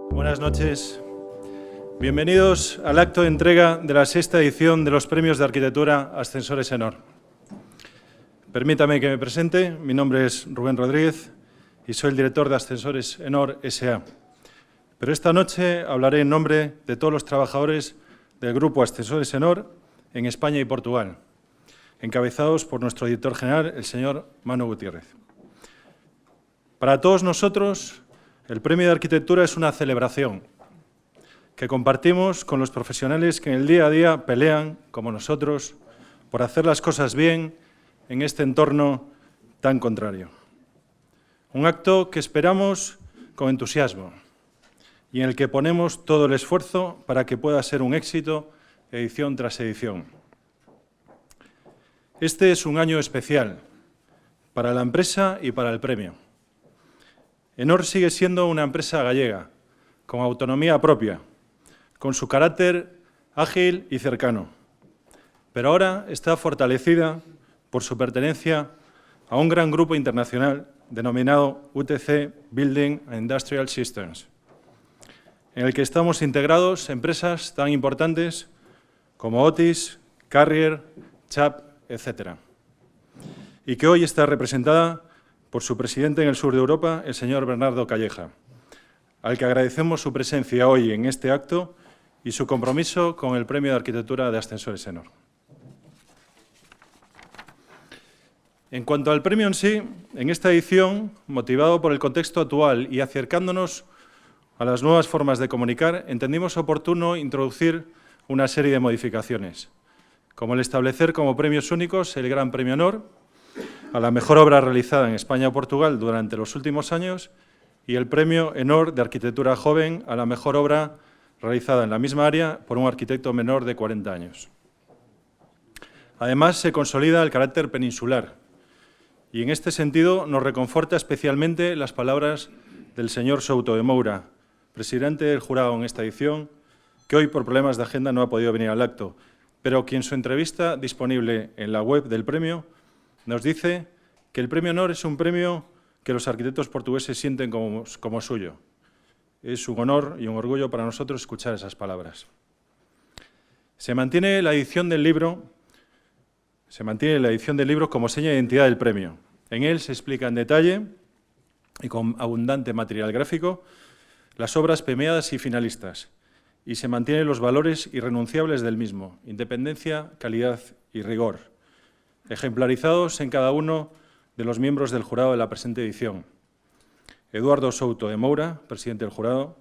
Buenas noches. Bienvenidos al acto de entrega de la 6ª edición de los Premios de Arquitectura Ascensores ENOR. Permítame que me presente. Mi nombre es Rubén Rodríguez y soy el director de Ascensores ENOR S.A. Pero esta noche hablaré en nombre de todos los trabajadores del Grupo Ascensores ENOR en España y Portugal, encabezados por nuestro director general, el señor Manu Gutiérrez. Para todos nosotros, el Premio de Arquitectura es una celebración que compartimos con los profesionales que en el día a día pelean, como nosotros, por hacer las cosas bien en este entorno tan contrario. Un acto que esperamos con entusiasmo y en el que ponemos todo el esfuerzo para que pueda ser un éxito edición tras edición. Este es un año especial para la empresa y para el premio. ENOR sigue siendo una empresa gallega, con autonomía propia, con su carácter ágil y cercano, pero ahora está fortalecida por su pertenencia a un gran grupo internacional denominado UTC Building and Industrial Systems, en el que estamos integrados empresas tan importantes como Otis, Carrier, Chubb, etc., y que hoy está representada por su presidente en el sur de Europa, el señor Bernardo Calleja, al que agradecemos su presencia hoy en este acto y su compromiso con el Premio de Arquitectura de Ascensores ENOR. En cuanto al premio en sí, en esta edición, motivado por el contexto actual y acercándonos a las nuevas formas de comunicar, entendimos oportuno introducir una serie de modificaciones, como el establecer como premios únicos el Gran Premio ENOR a la mejor obra realizada en España o Portugal durante los últimos años y el Premio ENOR de Arquitectura Joven a la mejor obra realizada en la misma área por un arquitecto menor de 40 años. Además, se consolida el carácter peninsular y en este sentido nos reconforta especialmente las palabras del señor Souto de Moura, presidente del jurado en esta edición, que hoy por problemas de agenda no ha podido venir al acto, pero quien en su entrevista disponible en la web del premio nos dice que el Premio ENOR es un premio que los arquitectos portugueses sienten como suyo. Es un honor y un orgullo para nosotros escuchar esas palabras. Se mantiene la edición del libro como seña de identidad del premio. En él se explica en detalle y con abundante material gráfico las obras premiadas y finalistas, y se mantienen los valores irrenunciables del mismo: independencia, calidad y rigor, ejemplarizados en cada uno de los miembros del jurado de la presente edición: Eduardo Souto de Moura, presidente del jurado;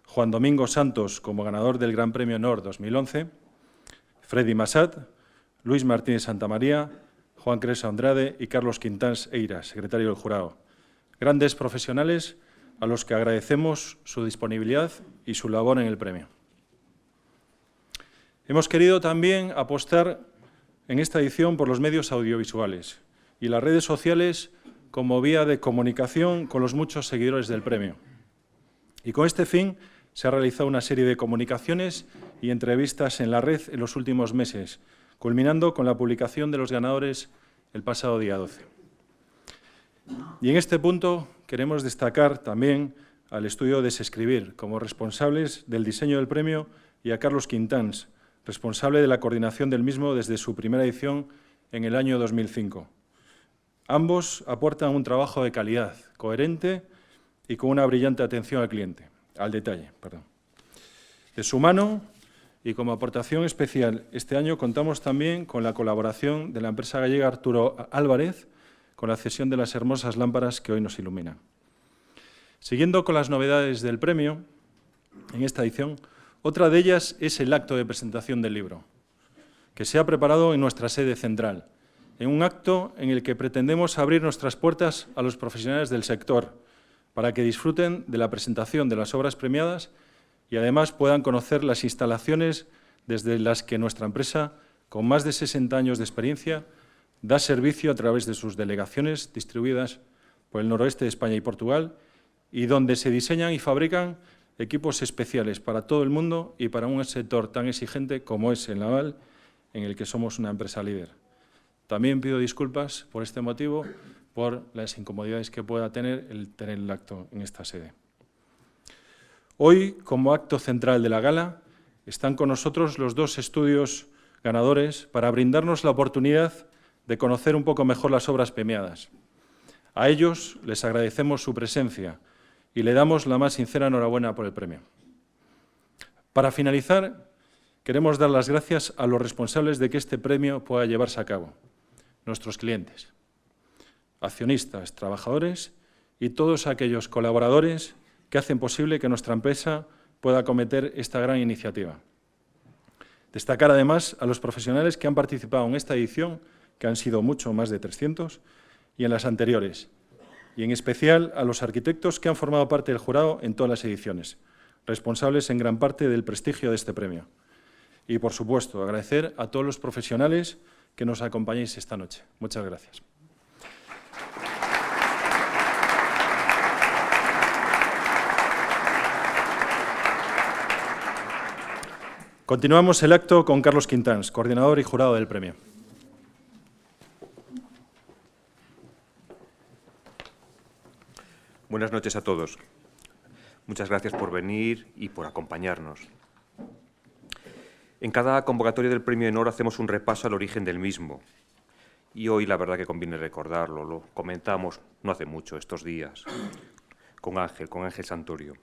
Juan Domingo Santos, como ganador del Gran Premio ENOR 2011; Freddy Massat; Luis Martínez Santamaría; Juan Cresa Andrade y Carlos Quintans Eira, secretario del jurado. Grandes profesionales a los que agradecemos su disponibilidad y su labor en el premio. Hemos querido también apostar en esta edición por los medios audiovisuales y las redes sociales como vía de comunicación con los muchos seguidores del premio. Y con este fin se ha realizado una serie de comunicaciones y entrevistas en la red en los últimos meses, culminando con la publicación de los ganadores el pasado día 12. Y en este punto queremos destacar también al estudio Desescribir como responsables del diseño del premio y a Carlos Quintans, responsable de la coordinación del mismo desde su primera edición en el año 2005. Ambos aportan un trabajo de calidad, coherente y con una brillante atención al detalle. De su mano y como aportación especial, este año contamos también con la colaboración de la empresa gallega Arturo Álvarez con la cesión de las hermosas lámparas que hoy nos iluminan. Siguiendo con las novedades del premio, en esta edición, otra de ellas es el acto de presentación del libro, que se ha preparado en nuestra sede central, en un acto en el que pretendemos abrir nuestras puertas a los profesionales del sector para que disfruten de la presentación de las obras premiadas y además puedan conocer las instalaciones desde las que nuestra empresa, con más de 60 años de experiencia, da servicio a través de sus delegaciones distribuidas por el noroeste de España y Portugal, y donde se diseñan y fabrican equipos especiales para todo el mundo y para un sector tan exigente como es el naval, en el que somos una empresa líder. También pido disculpas por este motivo, por las incomodidades que pueda tener el acto en esta sede. Hoy, como acto central de la gala, están con nosotros los dos estudios ganadores para brindarnos la oportunidad de conocer un poco mejor las obras premiadas. A ellos les agradecemos su presencia y le damos la más sincera enhorabuena por el premio. Para finalizar, queremos dar las gracias a los responsables de que este premio pueda llevarse a cabo, nuestros clientes, accionistas, trabajadores y todos aquellos colaboradores que hacen posible que nuestra empresa pueda acometer esta gran iniciativa. Destacar además a los profesionales que han participado en esta edición, que han sido mucho más de 300, y en las anteriores, y en especial a los arquitectos que han formado parte del jurado en todas las ediciones, responsables en gran parte del prestigio de este premio. Y, por supuesto, agradecer a todos los profesionales que nos acompañéis esta noche. Muchas gracias. Continuamos el acto con Carlos Quintans, coordinador y jurado del premio. Buenas noches a todos. Muchas gracias por venir y por acompañarnos. En cada convocatoria del Premio Enor hacemos un repaso al origen del mismo. Y hoy la verdad que conviene recordarlo, lo comentamos no hace mucho, estos días, con Ángel Santorio.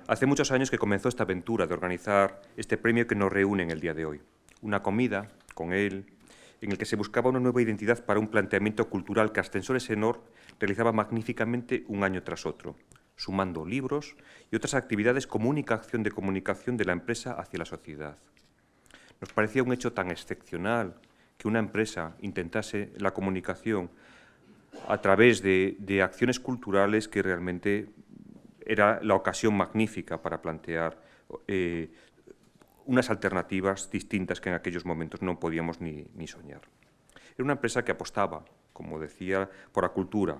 Hace muchos años que comenzó esta aventura de organizar este premio que nos reúne en el día de hoy. Una comida con él, en el que se buscaba una nueva identidad para un planteamiento cultural que Ascensores Enor realizaba magníficamente un año tras otro, sumando libros y otras actividades como única acción de comunicación de la empresa hacia la sociedad. Nos parecía un hecho tan excepcional que una empresa intentase la comunicación a través de acciones culturales que realmente era la ocasión magnífica para plantear unas alternativas distintas que en aquellos momentos no podíamos ni soñar. Era una empresa que apostaba, como decía, por la cultura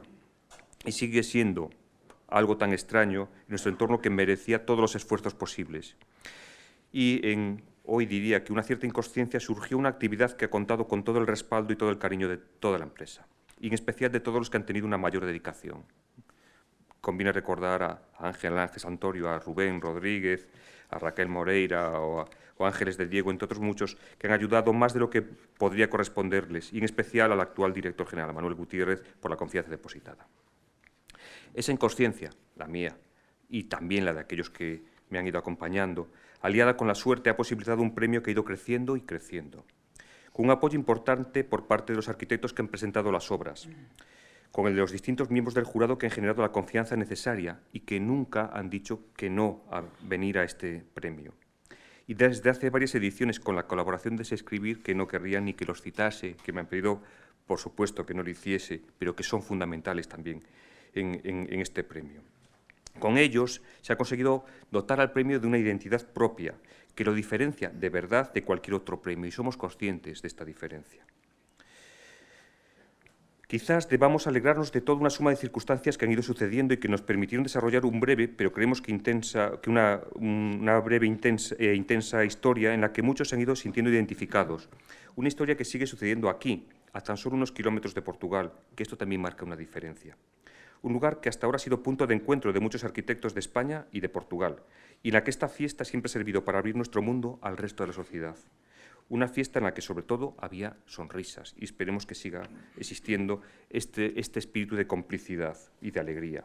y sigue siendo algo tan extraño en nuestro entorno que merecía todos los esfuerzos posibles. Y hoy diría que una cierta inconsciencia surgió una actividad que ha contado con todo el respaldo y todo el cariño de toda la empresa, y en especial de todos los que han tenido una mayor dedicación. Conviene recordar a Ángel Santorio, a Rubén Rodríguez, a Raquel Moreira o Ángeles de Diego, entre otros muchos, que han ayudado más de lo que podría corresponderles, y en especial al actual director general, Manuel Gutiérrez, por la confianza depositada. Esa inconsciencia, la mía, y también la de aquellos que me han ido acompañando, aliada con la suerte, ha posibilitado un premio que ha ido creciendo y creciendo, con un apoyo importante por parte de los arquitectos que han presentado las obras, con el de los distintos miembros del jurado que han generado la confianza necesaria y que nunca han dicho que no a venir a este premio. Y desde hace varias ediciones, con la colaboración de Sescribir, que no querrían ni que los citase, que me han pedido, por supuesto, que no lo hiciese, pero que son fundamentales también en este premio. Con ellos se ha conseguido dotar al premio de una identidad propia, que lo diferencia de verdad de cualquier otro premio, y somos conscientes de esta diferencia. Quizás debamos alegrarnos de toda una suma de circunstancias que han ido sucediendo y que nos permitieron desarrollar un breve, pero creemos que una breve e intensa historia en la que muchos se han ido sintiendo identificados. Una historia que sigue sucediendo aquí, a tan solo unos kilómetros de Portugal, que esto también marca una diferencia. Un lugar que hasta ahora ha sido punto de encuentro de muchos arquitectos de España y de Portugal, y en la que esta fiesta siempre ha servido para abrir nuestro mundo al resto de la sociedad. Una fiesta en la que, sobre todo, había sonrisas, y esperemos que siga existiendo este espíritu de complicidad y de alegría.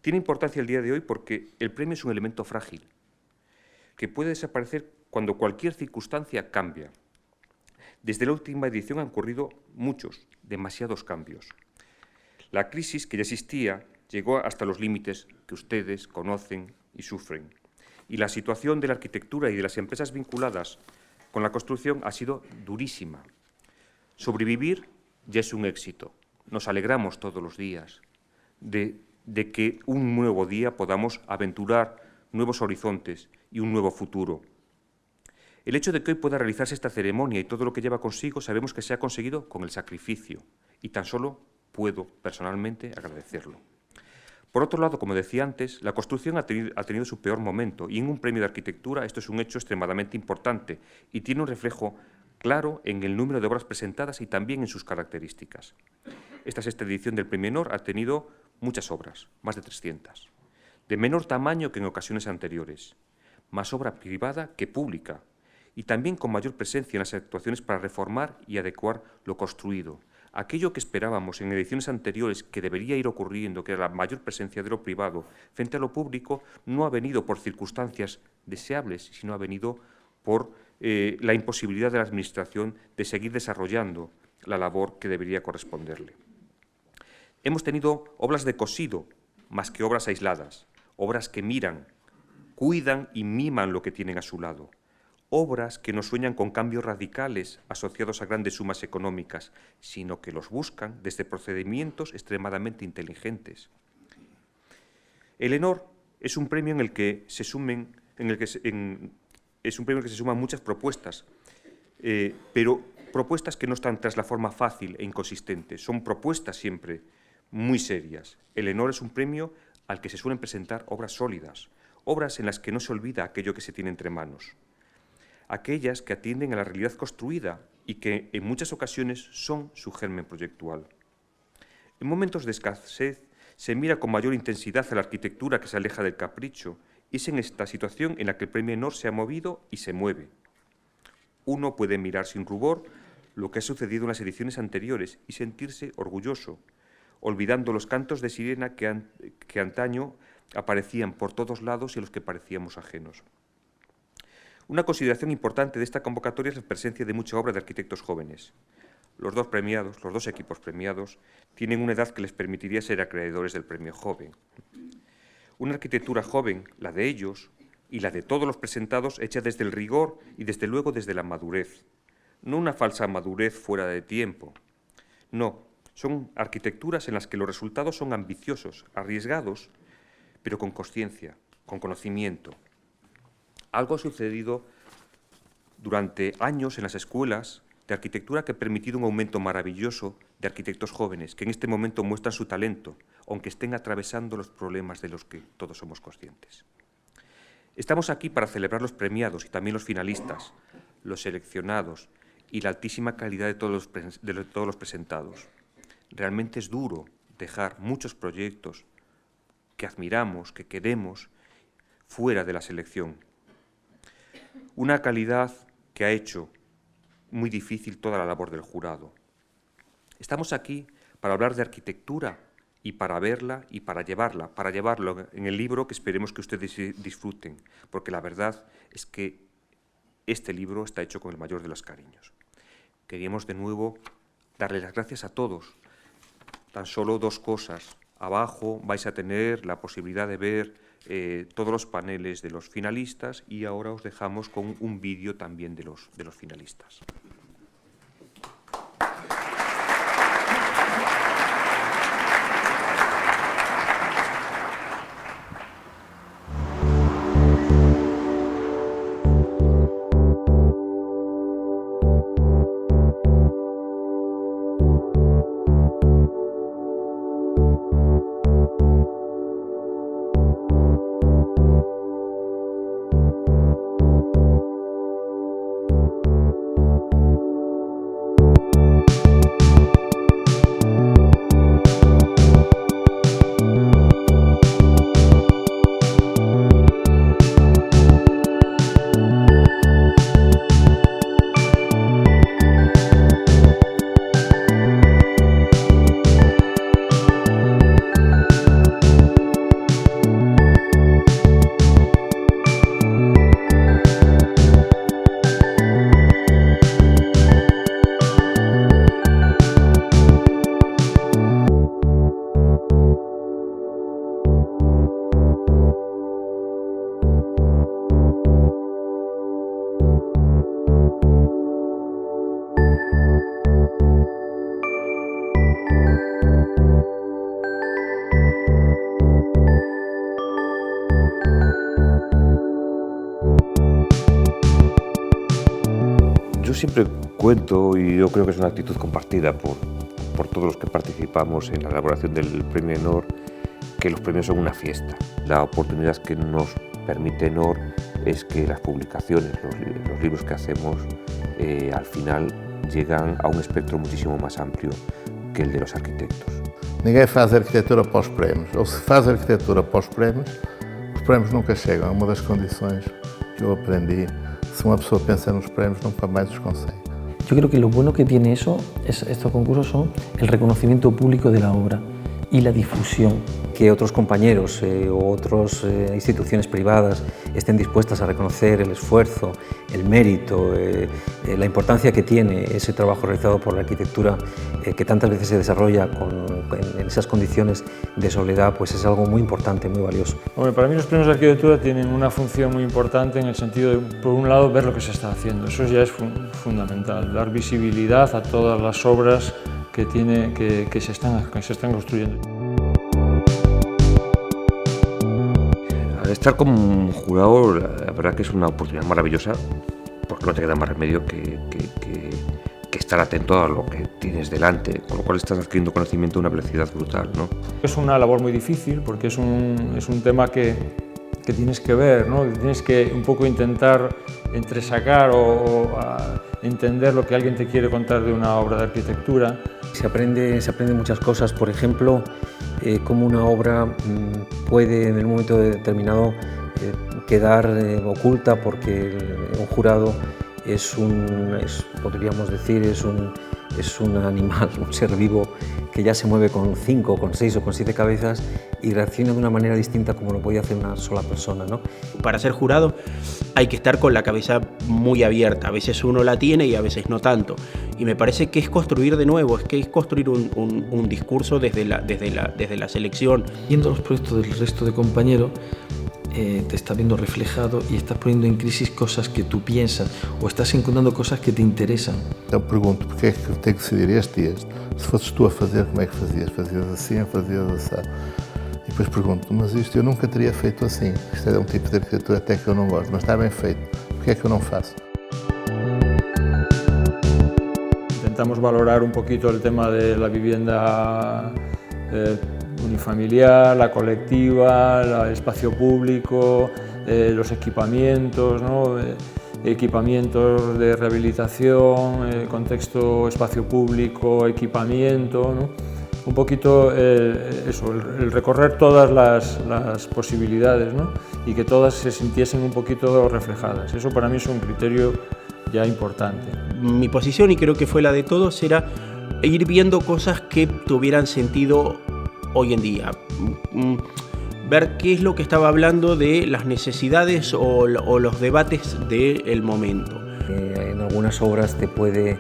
Tiene importancia el día de hoy porque el premio es un elemento frágil, que puede desaparecer cuando cualquier circunstancia cambia. Desde la última edición han ocurrido muchos, demasiados cambios. La crisis que ya existía llegó hasta los límites que ustedes conocen y sufren. Y la situación de la arquitectura y de las empresas vinculadas con la construcción ha sido durísima. Sobrevivir ya es un éxito. Nos alegramos todos los días de que un nuevo día podamos aventurar nuevos horizontes y un nuevo futuro. El hecho de que hoy pueda realizarse esta ceremonia y todo lo que lleva consigo, sabemos que se ha conseguido con el sacrificio, y tan solo puedo personalmente agradecerlo. Por otro lado, como decía antes, la construcción ha tenido su peor momento, y en un premio de arquitectura esto es un hecho extremadamente importante y tiene un reflejo claro en el número de obras presentadas y también en sus características. Esta sexta edición del Premio Enor ha tenido muchas obras, más de 300, de menor tamaño que en ocasiones anteriores, más obra privada que pública, y también con mayor presencia en las actuaciones para reformar y adecuar lo construido. Aquello que esperábamos en ediciones anteriores que debería ir ocurriendo, que era la mayor presencia de lo privado frente a lo público, no ha venido por circunstancias deseables, sino ha venido por la imposibilidad de la Administración de seguir desarrollando la labor que debería corresponderle. Hemos tenido obras de cosido, más que obras aisladas, obras que miran, cuidan y miman lo que tienen a su lado, obras que no sueñan con cambios radicales asociados a grandes sumas económicas, sino que los buscan desde procedimientos extremadamente inteligentes. El Enor es un premio en el que se suman muchas propuestas, pero propuestas que no están tras la forma fácil e inconsistente, son propuestas siempre muy serias. El Enor es un premio al que se suelen presentar obras sólidas, obras en las que no se olvida aquello que se tiene entre manos, aquellas que atienden a la realidad construida y que en muchas ocasiones son su germen proyectual. En momentos de escasez se mira con mayor intensidad a la arquitectura que se aleja del capricho, y es en esta situación en la que el Premio Enor se ha movido y se mueve. Uno puede mirar sin rubor lo que ha sucedido en las ediciones anteriores y sentirse orgulloso, olvidando los cantos de sirena que antaño aparecían por todos lados y a los que parecíamos ajenos. Una consideración importante de esta convocatoria es la presencia de mucha obra de arquitectos jóvenes. Los dos equipos premiados, tienen una edad que les permitiría ser acreedores del premio joven. Una arquitectura joven, la de ellos y la de todos los presentados, hecha desde el rigor y desde luego desde la madurez. No una falsa madurez fuera de tiempo. No, son arquitecturas en las que los resultados son ambiciosos, arriesgados, pero con consciencia, con conocimiento. Algo ha sucedido durante años en las escuelas de arquitectura que ha permitido un aumento maravilloso de arquitectos jóvenes que en este momento muestran su talento, aunque estén atravesando los problemas de los que todos somos conscientes. Estamos aquí para celebrar los premiados y también los finalistas, los seleccionados y la altísima calidad de todos los presentados. Realmente es duro dejar muchos proyectos que admiramos, que queremos, fuera de la selección. Una calidad que ha hecho muy difícil toda la labor del jurado. Estamos aquí para hablar de arquitectura y para verla y para llevarlo en el libro que esperemos que ustedes disfruten, porque la verdad es que este libro está hecho con el mayor de los cariños. Queríamos de nuevo darle las gracias a todos. Tan solo dos cosas. Abajo vais a tener la posibilidad de ver todos los paneles de los finalistas y ahora os dejamos con un vídeo también de los finalistas. Yo siempre cuento, y yo creo que es una actitud compartida por todos los que participamos en la elaboración del Premio ENOR, que los premios son una fiesta. La oportunidad que nos permite ENOR es que las publicaciones, los libros que hacemos, al final llegan a un espectro muchísimo más amplio que el de los arquitectos. Ninguém faz arquitetura para os prémios, ou se faz arquitetura para os prémios nunca chegam. É uma das condições que eu aprendi. Se uma pessoa pensa nos prémios, nunca mais os consegue. Yo creo que lo bueno que tiene estos concursos son el reconocimiento público de la obra y la difusión. Que otros compañeros o otras instituciones privadas estén dispuestas a reconocer el esfuerzo, el mérito, la importancia que tiene ese trabajo realizado por la arquitectura que tantas veces se desarrolla en esas condiciones de soledad, pues es algo muy importante, muy valioso. Hombre, para mí los premios de arquitectura tienen una función muy importante en el sentido de, por un lado, ver lo que se está haciendo. Eso ya es fundamental, dar visibilidad a todas las obras que se están construyendo. Al estar como jurado, la verdad que es una oportunidad maravillosa, porque no te queda más remedio que estar atento a lo que tienes delante, con lo cual estás adquiriendo conocimiento de una velocidad brutal, ¿no? Es una labor muy difícil porque es un tema que tienes que ver, ¿no? Tienes que un poco intentar entresacar o entender lo que alguien te quiere contar de una obra de arquitectura. Se aprende muchas cosas, por ejemplo, cómo una obra puede en un momento determinado quedar oculta porque un jurado podríamos decir, es un animal, un ser vivo que ya se mueve con 5, con 6 o con 7 cabezas y reacciona de una manera distinta como lo podía hacer una sola persona, ¿no? Para ser jurado hay que estar con la cabeza muy abierta, a veces uno la tiene y a veces no tanto. Y me parece que es construir de nuevo, es construir un discurso desde la selección. Viendo los proyectos del resto de compañeros, te estás viendo reflejado y estás poniendo en crisis cosas que tú piensas o estás encontrando cosas que te interesan. Eu pergunto, porque é que eu tenho que decidir este e este? Se fosses tu a fazer, como é que fazias? Fazias assim, fazias assim? E depois pergunto, mas isto eu nunca teria feito assim. Isto é um tipo de arquitetura até que eu não gosto, mas está bem feito. Porque é que eu não faço? Intentamos valorar un poquito el tema de la vivienda unifamiliar, la colectiva, el espacio público, los equipamientos, ¿no? Equipamientos de rehabilitación, contexto espacio público, equipamiento, ¿no? Un poquito eso, el recorrer todas las posibilidades, ¿no? Y que todas se sintiesen un poquito reflejadas. Eso para mí es un criterio ya importante. Mi posición, y creo que fue la de todos, era ir viendo cosas que tuvieran sentido hoy en día. Ver qué es lo que estaba hablando de las necesidades o los debates del momento. En algunas obras te puede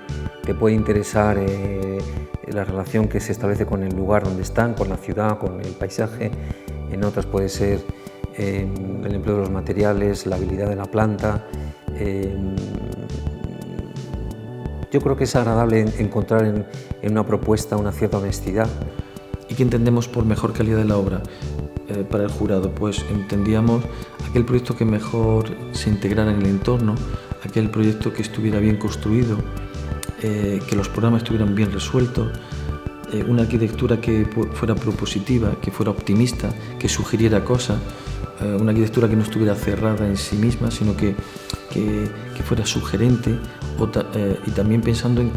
interesar la relación que se establece con el lugar donde están, con la ciudad, con el paisaje. En otras puede ser el empleo de los materiales, la habilidad de la planta. Yo creo que es agradable encontrar en una propuesta una cierta honestidad. ¿Y qué entendemos por mejor calidad de la obra para el jurado? Pues entendíamos aquel proyecto que mejor se integrara en el entorno, aquel proyecto que estuviera bien construido, que los programas estuvieran bien resueltos, una arquitectura que fuera propositiva, que fuera optimista, que sugiriera cosas, una arquitectura que no estuviera cerrada en sí misma, sino que fuera sugerente, y también pensando en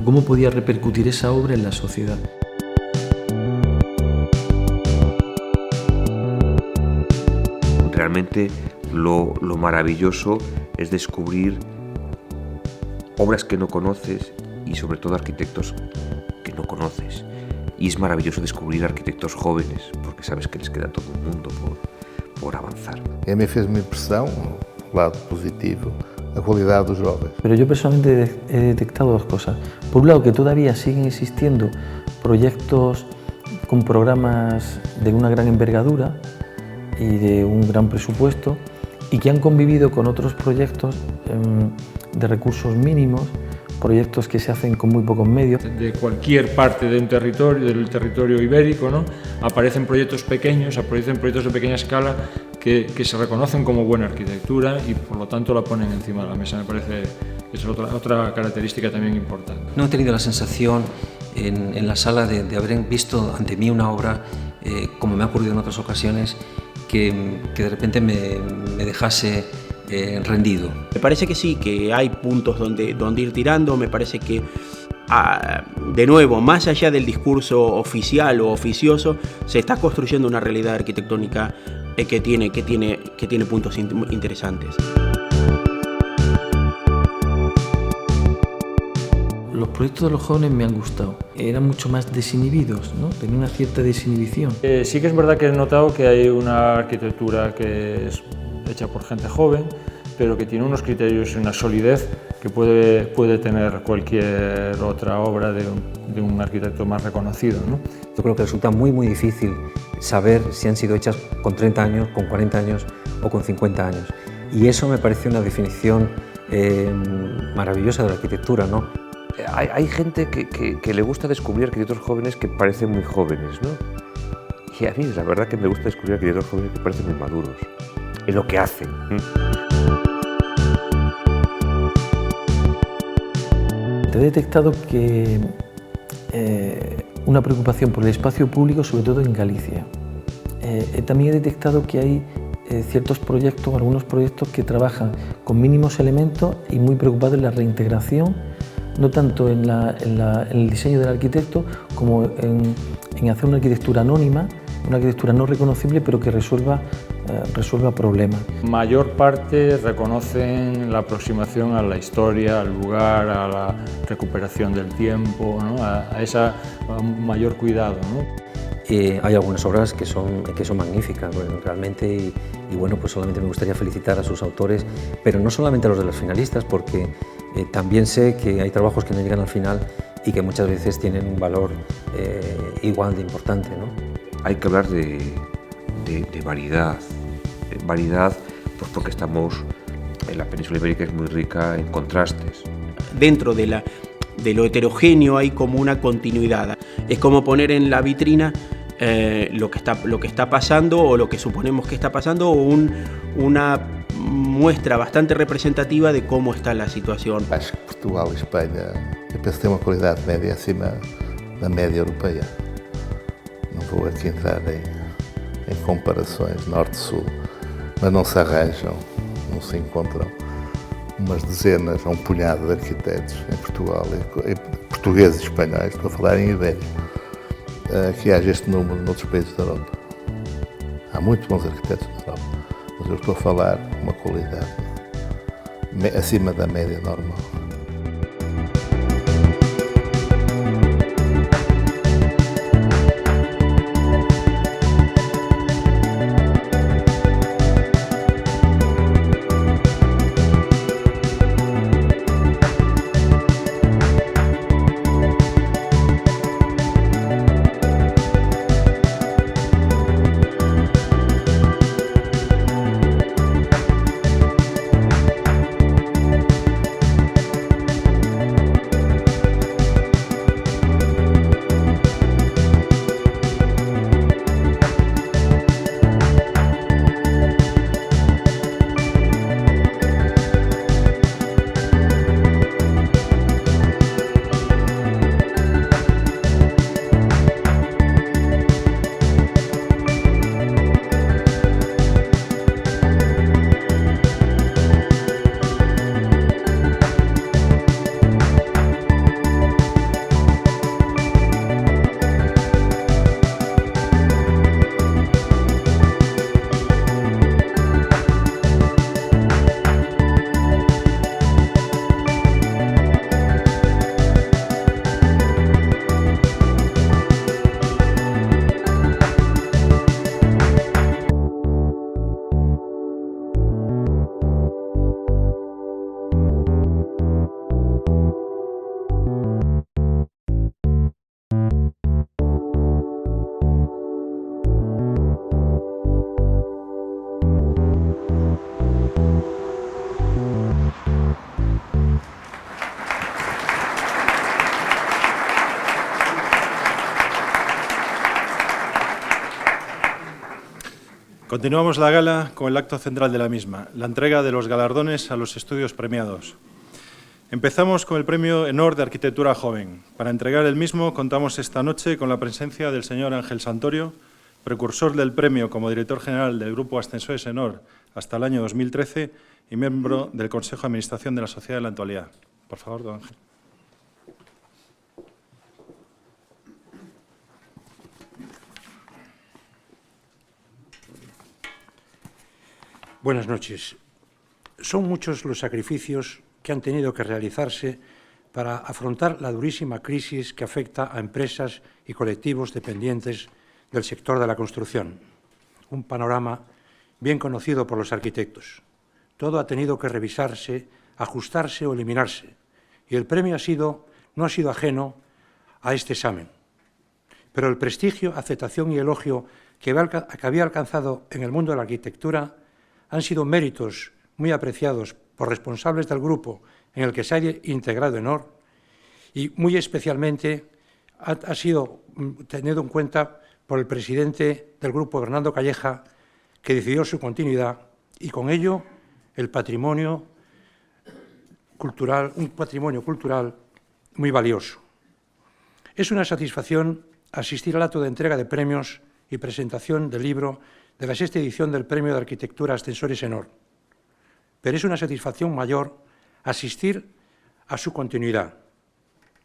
cómo podía repercutir esa obra en la sociedad. Realmente lo maravilloso es descubrir obras que no conoces y sobre todo arquitectos que no conoces. Y es maravilloso descubrir arquitectos jóvenes porque sabes que les queda todo un mundo por avanzar. E a mim fez-me impressão, o lado positivo, a qualidade dos jovens. Pero yo personalmente he detectado dos cosas. Por un lado, que todavía siguen existiendo proyectos con programas de una gran envergadura y de un gran presupuesto y que han convivido con otros proyectos de recursos mínimos, proyectos que se hacen con muy pocos medios. De cualquier parte de un territorio, del territorio ibérico, ¿no? Aparecen proyectos pequeños, aparecen proyectos de pequeña escala que se reconocen como buena arquitectura y por lo tanto la ponen encima de la mesa. Me parece que es otra característica también importante. No he tenido la sensación en la sala de haber visto ante mí una obra, como me ha ocurrido en otras ocasiones, que de repente me dejase rendido. Me parece que sí, que hay puntos donde ir tirando. Me parece que, de nuevo, más allá del discurso oficial o oficioso, se está construyendo una realidad arquitectónica que tiene puntos interesantes. Los proyectos de los jóvenes me han gustado. Eran mucho más desinhibidos, ¿no? Tenía una cierta desinhibición. Sí que es verdad que he notado que hay una arquitectura que es hecha por gente joven, pero que tiene unos criterios y una solidez que puede tener cualquier otra obra de un arquitecto más reconocido, ¿no? Yo creo que resulta muy difícil saber si han sido hechas con 30 años, con 40 años o con 50 años. Y eso me parece una definición maravillosa de la arquitectura, ¿no? Hay gente que le gusta descubrir arquitectos jóvenes que parecen muy jóvenes, ¿no? Y a mí la verdad que me gusta descubrir arquitectos jóvenes que parecen muy maduros en lo que hacen. He detectado que una preocupación por el espacio público, sobre todo en Galicia. También he detectado que hay ciertos proyectos, algunos proyectos que trabajan con mínimos elementos y muy preocupados en la reintegración, no tanto en el diseño del arquitecto como en hacer una arquitectura anónima, una arquitectura no reconocible, pero que resuelva problemas. Mayor parte reconocen la aproximación a la historia, al lugar, a la recuperación del tiempo, ¿no? a un mayor cuidado, ¿no? Hay algunas obras que son magníficas, bueno, realmente, y bueno, pues solamente me gustaría felicitar a sus autores, pero no solamente a los de los finalistas, porque también sé que hay trabajos que no llegan al final y que muchas veces tienen un valor igual de importante, ¿no? Hay que hablar de variedad, pues porque estamos en la península ibérica, es muy rica en contrastes. Dentro de lo heterogéneo hay como una continuidad. Es como poner en la vitrina lo que está pasando o lo que suponemos que está pasando, o una muestra bastante representativa de cómo está la situación. Acho que Portugal e Espanha, eu penso que tem uma qualidade média acima da média europeia. Não vou aqui entrar em comparações norte-sul, mas não se arranjam, não se encontram umas dezenas, um punhado de arquitetos em Portugal, portugueses e espanhóis, estou a falar em ibérico, que haja este número noutros países da Europa. Há muito bons arquitetos na Europa, mas eu estou a falar uma qualidade acima da média normal. Continuamos la gala con el acto central de la misma, la entrega de los galardones a los estudios premiados. Empezamos con el Premio Enor de Arquitectura Joven. Para entregar el mismo contamos esta noche con la presencia del señor Ángel Santorio, precursor del premio como director general del Grupo Ascensores Enor hasta el año 2013 y miembro del Consejo de Administración de la Sociedad en la actualidad. Por favor, don Ángel. Buenas noches. Son muchos los sacrificios que han tenido que realizarse para afrontar la durísima crisis que afecta a empresas y colectivos dependientes del sector de la construcción. Un panorama bien conocido por los arquitectos. Todo ha tenido que revisarse, ajustarse o eliminarse, y el premio no ha sido ajeno a este examen. Pero el prestigio, aceptación y elogio que había alcanzado en el mundo de la arquitectura han sido méritos muy apreciados por responsables del grupo en el que se ha integrado Enor y muy especialmente ha sido tenido en cuenta por el presidente del grupo, Bernardo Calleja, que decidió su continuidad y con ello el patrimonio cultural, un patrimonio cultural muy valioso. Es una satisfacción asistir al acto de entrega de premios y presentación del libro de la 6ª edición del Premio de Arquitectura Ascensores Enor. Pero es una satisfacción mayor asistir a su continuidad.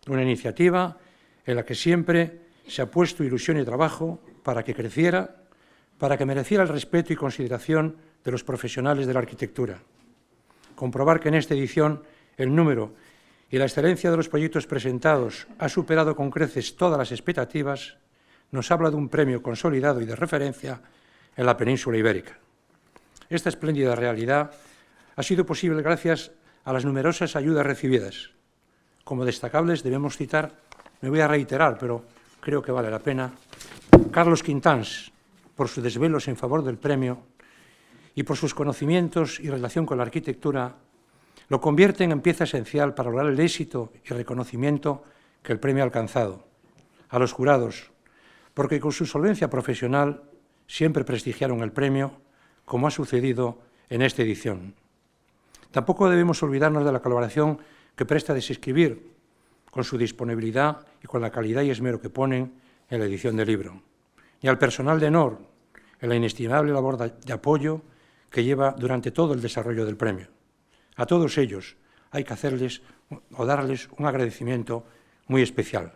Una iniciativa en la que siempre se ha puesto ilusión y trabajo para que creciera, para que mereciera el respeto y consideración de los profesionales de la arquitectura. Comprobar que en esta edición el número y la excelencia de los proyectos presentados ha superado con creces todas las expectativas nos habla de un premio consolidado y de referencia en la península ibérica. Esta espléndida realidad ha sido posible gracias a las numerosas ayudas recibidas. Como destacables debemos citar, me voy a reiterar, pero creo que vale la pena, Carlos Quintans, por sus desvelos en favor del premio y por sus conocimientos y relación con la arquitectura, lo convierten en pieza esencial para lograr el éxito y reconocimiento que el premio ha alcanzado. A los jurados, porque con su solvencia profesional siempre prestigiaron el premio, como ha sucedido en esta edición. Tampoco debemos olvidarnos de la colaboración que presta Desescribir, con su disponibilidad y con la calidad y esmero que ponen en la edición del libro. Ni al personal de Enor, en la inestimable labor de apoyo que lleva durante todo el desarrollo del premio. A todos ellos hay que hacerles o darles un agradecimiento muy especial.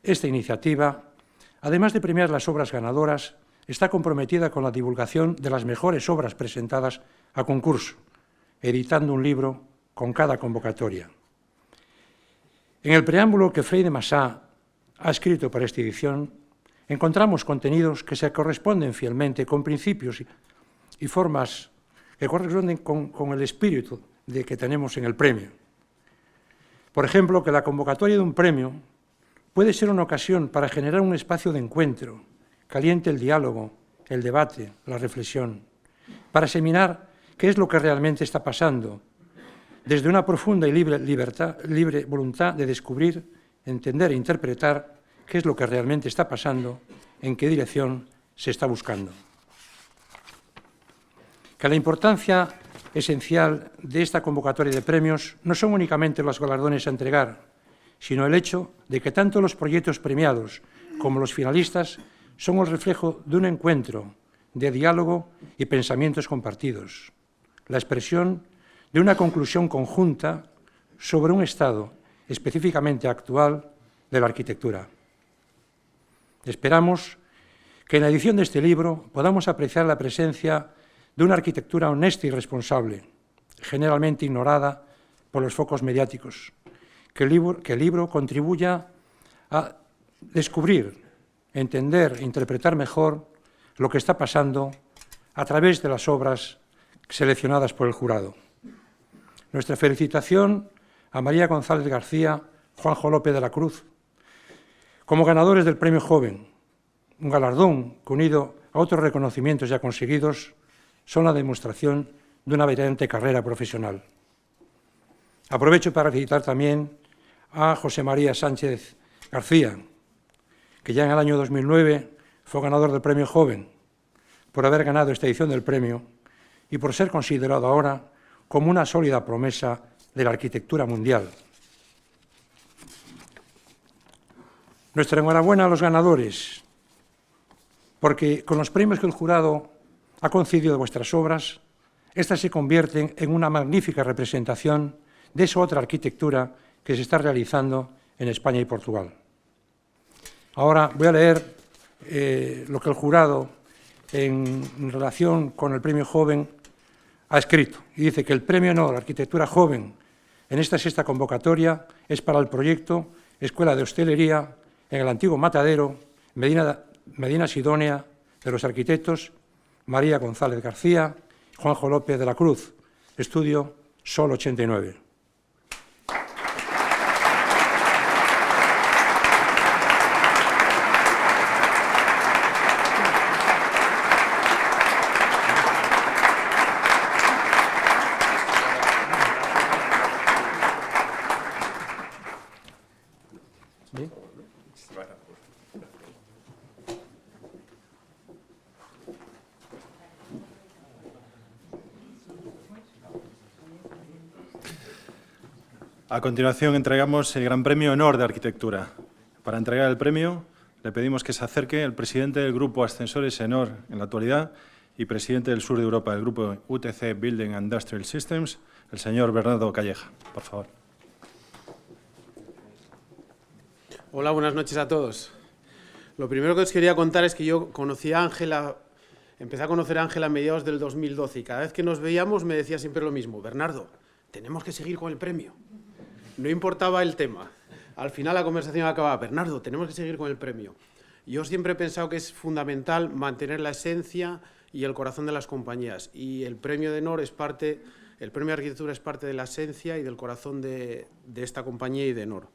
Esta iniciativa, además de premiar las obras ganadoras, está comprometida con la divulgación de las mejores obras presentadas a concurso, editando un libro con cada convocatoria. En el preámbulo que Frei de Massá ha escrito para esta edición, encontramos contenidos que se corresponden fielmente con principios y formas que corresponden con el espíritu que tenemos en el premio. Por ejemplo, que la convocatoria de un premio puede ser una ocasión para generar un espacio de encuentro, caliente el diálogo, el debate, la reflexión, para examinar qué es lo que realmente está pasando, desde una profunda y libre voluntad de descubrir, entender e interpretar qué es lo que realmente está pasando, en qué dirección se está buscando. Que la importancia esencial de esta convocatoria de premios no son únicamente los galardones a entregar, sino el hecho de que tanto los proyectos premiados como los finalistas son el reflejo de un encuentro, de diálogo y pensamientos compartidos, la expresión de una conclusión conjunta sobre un estado específicamente actual de la arquitectura. Esperamos que en la edición de este libro podamos apreciar la presencia de una arquitectura honesta y responsable, generalmente ignorada por los focos mediáticos, que el libro contribuya a descubrir, entender e interpretar mejor lo que está pasando a través de las obras seleccionadas por el jurado. Nuestra felicitación a María González García, Juanjo López de la Cruz, como ganadores del Premio Joven, un galardón que, unido a otros reconocimientos ya conseguidos, son la demostración de una brillante carrera profesional. Aprovecho para felicitar también a José María Sánchez García, que ya en el año 2009 fue ganador del Premio Joven, por haber ganado esta edición del premio y por ser considerado ahora como una sólida promesa de la arquitectura mundial. Nuestra enhorabuena a los ganadores, porque con los premios que el jurado ha concedido de vuestras obras, estas se convierten en una magnífica representación de esa otra arquitectura que se está realizando en España y Portugal. Ahora voy a leer lo que el jurado, en relación con el premio joven, ha escrito. Y dice que el premio honor Arquitectura Joven en esta sexta convocatoria es para el proyecto Escuela de Hostelería en el antiguo Matadero, Medina Sidonia, de los arquitectos María González García y Juanjo López de la Cruz, estudio Sol 89. A continuación entregamos el Gran Premio Honor de Arquitectura. Para entregar el premio le pedimos que se acerque el presidente del Grupo Ascensores Enor en la actualidad y presidente del sur de Europa del Grupo UTC Building and Industrial Systems, el señor Bernardo Calleja. Por favor. Hola, buenas noches a todos. Lo primero que os quería contar es que yo conocí a Ángela, empecé a conocer a Ángela a mediados del 2012 y cada vez que nos veíamos me decía siempre lo mismo: Bernardo, tenemos que seguir con el premio. No importaba el tema. Al final la conversación acababa: Bernardo, tenemos que seguir con el premio. Yo siempre he pensado que es fundamental mantener la esencia y el corazón de las compañías. Y el premio de Enor es parte, el premio de arquitectura es parte de la esencia y del corazón de esta compañía y de Enor.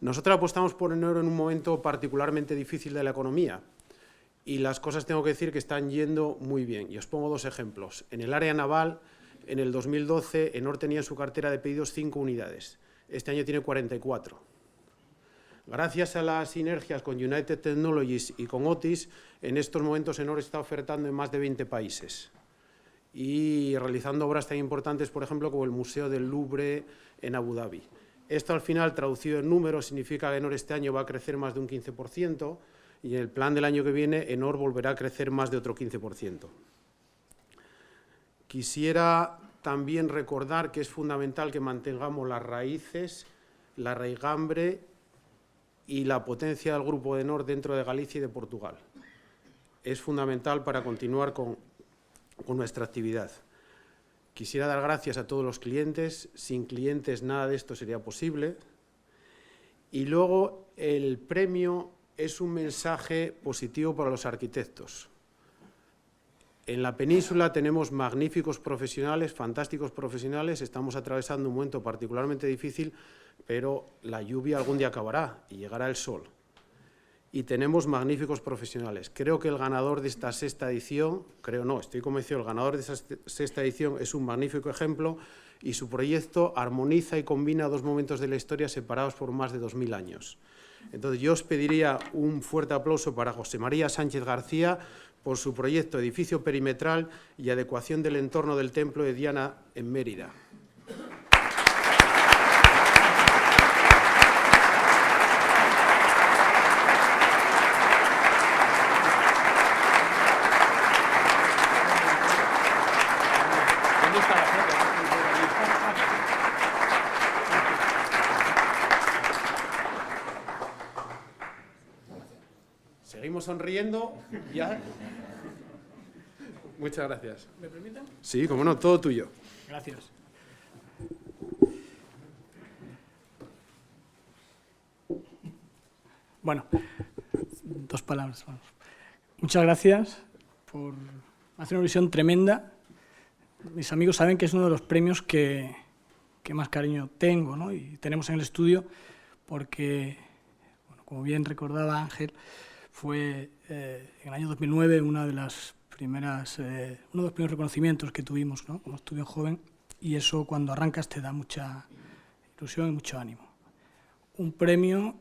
Nosotros apostamos por Enor en un momento particularmente difícil de la economía. Y las cosas, tengo que decir, que están yendo muy bien. Y os pongo dos ejemplos. En el área naval, en el 2012, Enor tenía en su cartera de pedidos 5 unidades. Este año tiene 44. Gracias a las sinergias con United Technologies y con Otis, en estos momentos Enor está ofertando en más de 20 países y realizando obras tan importantes, por ejemplo, como el Museo del Louvre en Abu Dhabi. Esto, al final, traducido en números, significa que Enor este año va a crecer más de un 15% y en el plan del año que viene Enor volverá a crecer más de otro 15%. Quisiera también recordar que es fundamental que mantengamos las raíces, la raigambre y la potencia del Grupo de Enor dentro de Galicia y de Portugal. Es fundamental para continuar con nuestra actividad. Quisiera dar gracias a todos los clientes. Sin clientes nada de esto sería posible. Y luego el premio es un mensaje positivo para los arquitectos. En la península tenemos magníficos profesionales, fantásticos profesionales. Estamos atravesando un momento particularmente difícil, pero la lluvia algún día acabará y llegará el sol. Y tenemos magníficos profesionales. Creo que el ganador de esta sexta edición, estoy convencido, el ganador de esta sexta edición es un magnífico ejemplo y su proyecto armoniza y combina dos momentos de la historia separados por más de 2000 años. Entonces yo os pediría un fuerte aplauso para José María Sánchez García por su proyecto Edificio Perimetral y Adecuación del Entorno del Templo de Diana en Mérida. Seguimos sonriendo. ¿Ya? Muchas gracias. ¿Me permiten? Sí, cómo no, todo tuyo. Gracias. Bueno, dos palabras. Muchas gracias por hacer una visión tremenda. Mis amigos saben que es uno de los premios que más cariño tengo, ¿no? Y tenemos en el estudio porque, bueno, como bien recordaba Ángel, fue en el año 2009 uno de los primeros reconocimientos que tuvimos, ¿no? Como estudio joven, y eso cuando arrancas te da mucha ilusión y mucho ánimo. Un premio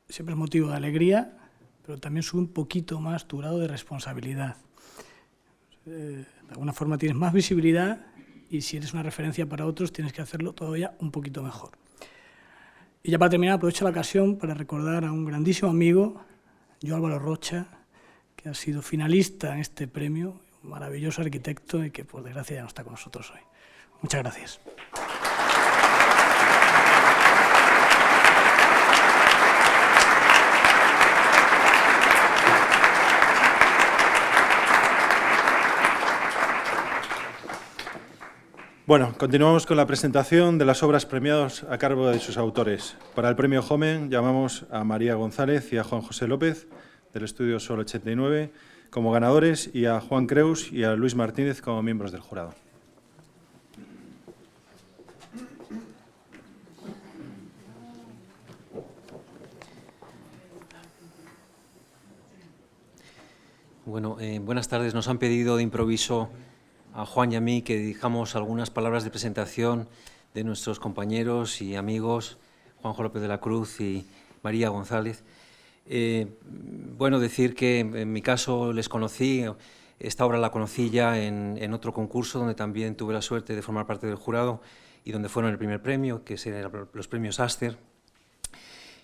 siempre es motivo de alegría, pero también sube un poquito más tu grado de responsabilidad. de alguna forma tienes más visibilidad y si eres una referencia para otros tienes que hacerlo todavía un poquito mejor. Y ya para terminar, aprovecho la ocasión para recordar a un grandísimo amigo, yo Álvaro Rocha, que ha sido finalista en este premio, un maravilloso arquitecto y que por desgracia ya no está con nosotros hoy. Muchas gracias. Bueno, continuamos con la presentación de las obras premiadas a cargo de sus autores. Para el premio Joven llamamos a María González y a Juan José López, del estudio Sol 89, como ganadores, y a Juan Creus y a Luis Martínez como miembros del jurado. Bueno, buenas tardes. Nos han pedido de improviso a Juan y a mí que dijamos algunas palabras de presentación de nuestros compañeros y amigos, Juanjo López de la Cruz y María González. Bueno, decir que en mi caso les conocí, esta obra la conocí ya en otro concurso donde también tuve la suerte de formar parte del jurado y donde fueron el primer premio, que eran los premios Aster.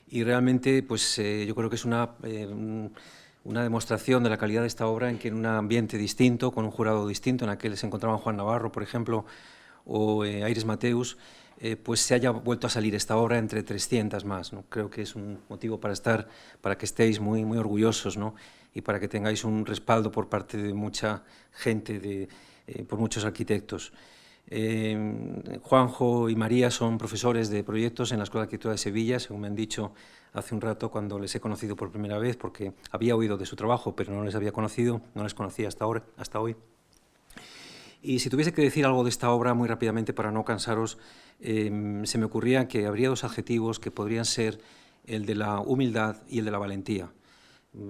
Y realmente pues, yo creo que es una demostración de la calidad de esta obra en que en un ambiente distinto, con un jurado distinto, en aquel se encontraban Juan Navarro, por ejemplo, o Aires Mateus, pues se haya vuelto a salir esta obra entre 300 más, ¿no? Creo que es un motivo para que estéis muy, muy orgullosos, ¿no? Y para que tengáis un respaldo por parte de mucha gente, por muchos arquitectos. Juanjo y María son profesores de proyectos en la Escuela de Arquitectura de Sevilla, según me han dicho hace un rato cuando les he conocido por primera vez, porque había oído de su trabajo, pero no les había conocido, no les conocía hasta hoy. Y si tuviese que decir algo de esta obra muy rápidamente para no cansaros, se me ocurría que habría dos adjetivos que podrían ser el de la humildad y el de la valentía.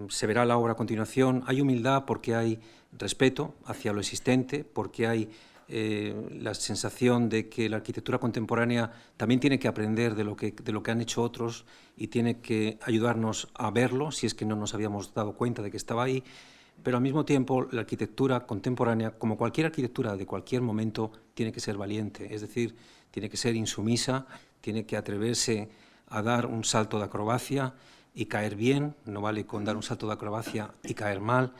Se verá la obra a continuación. Hay humildad porque hay respeto hacia lo existente, porque hay la sensación de que la arquitectura contemporánea también tiene que aprender de lo que han hecho otros y tiene que ayudarnos a verlo, si es que no nos habíamos dado cuenta de que estaba ahí, pero al mismo tiempo la arquitectura contemporánea, como cualquier arquitectura de cualquier momento, tiene que ser valiente, es decir, tiene que ser insumisa, tiene que atreverse a dar un salto de acrobacia y caer bien, no vale con dar un salto de acrobacia y caer mal.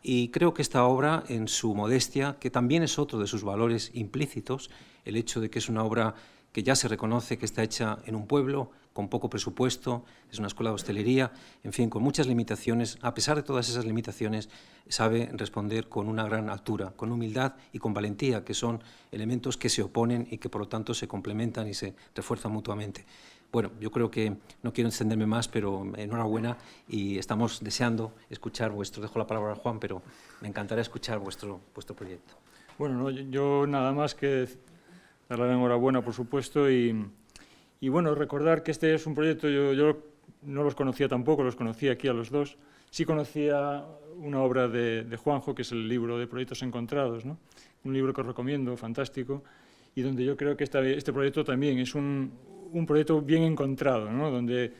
Y creo que esta obra, en su modestia, que también es otro de sus valores implícitos, el hecho de que es una obra que ya se reconoce que está hecha en un pueblo, con poco presupuesto, es una escuela de hostelería, en fin, con muchas limitaciones, a pesar de todas esas limitaciones, sabe responder con una gran altura, con humildad y con valentía, que son elementos que se oponen y que por lo tanto se complementan y se refuerzan mutuamente. Bueno, yo creo que no quiero extenderme más, pero enhorabuena y estamos deseando escuchar vuestro... Dejo la palabra a Juan, pero me encantará escuchar vuestro proyecto. Bueno, no, yo nada más que dar la enhorabuena, por supuesto, y bueno, recordar que este es un proyecto, yo no los conocía tampoco, los conocí aquí a los dos. Sí conocía una obra de Juanjo, que es el libro de Proyectos Encontrados, ¿no? Un libro que os recomiendo, fantástico, y donde yo creo que este proyecto también es un proyecto bien encontrado, ¿no? Donde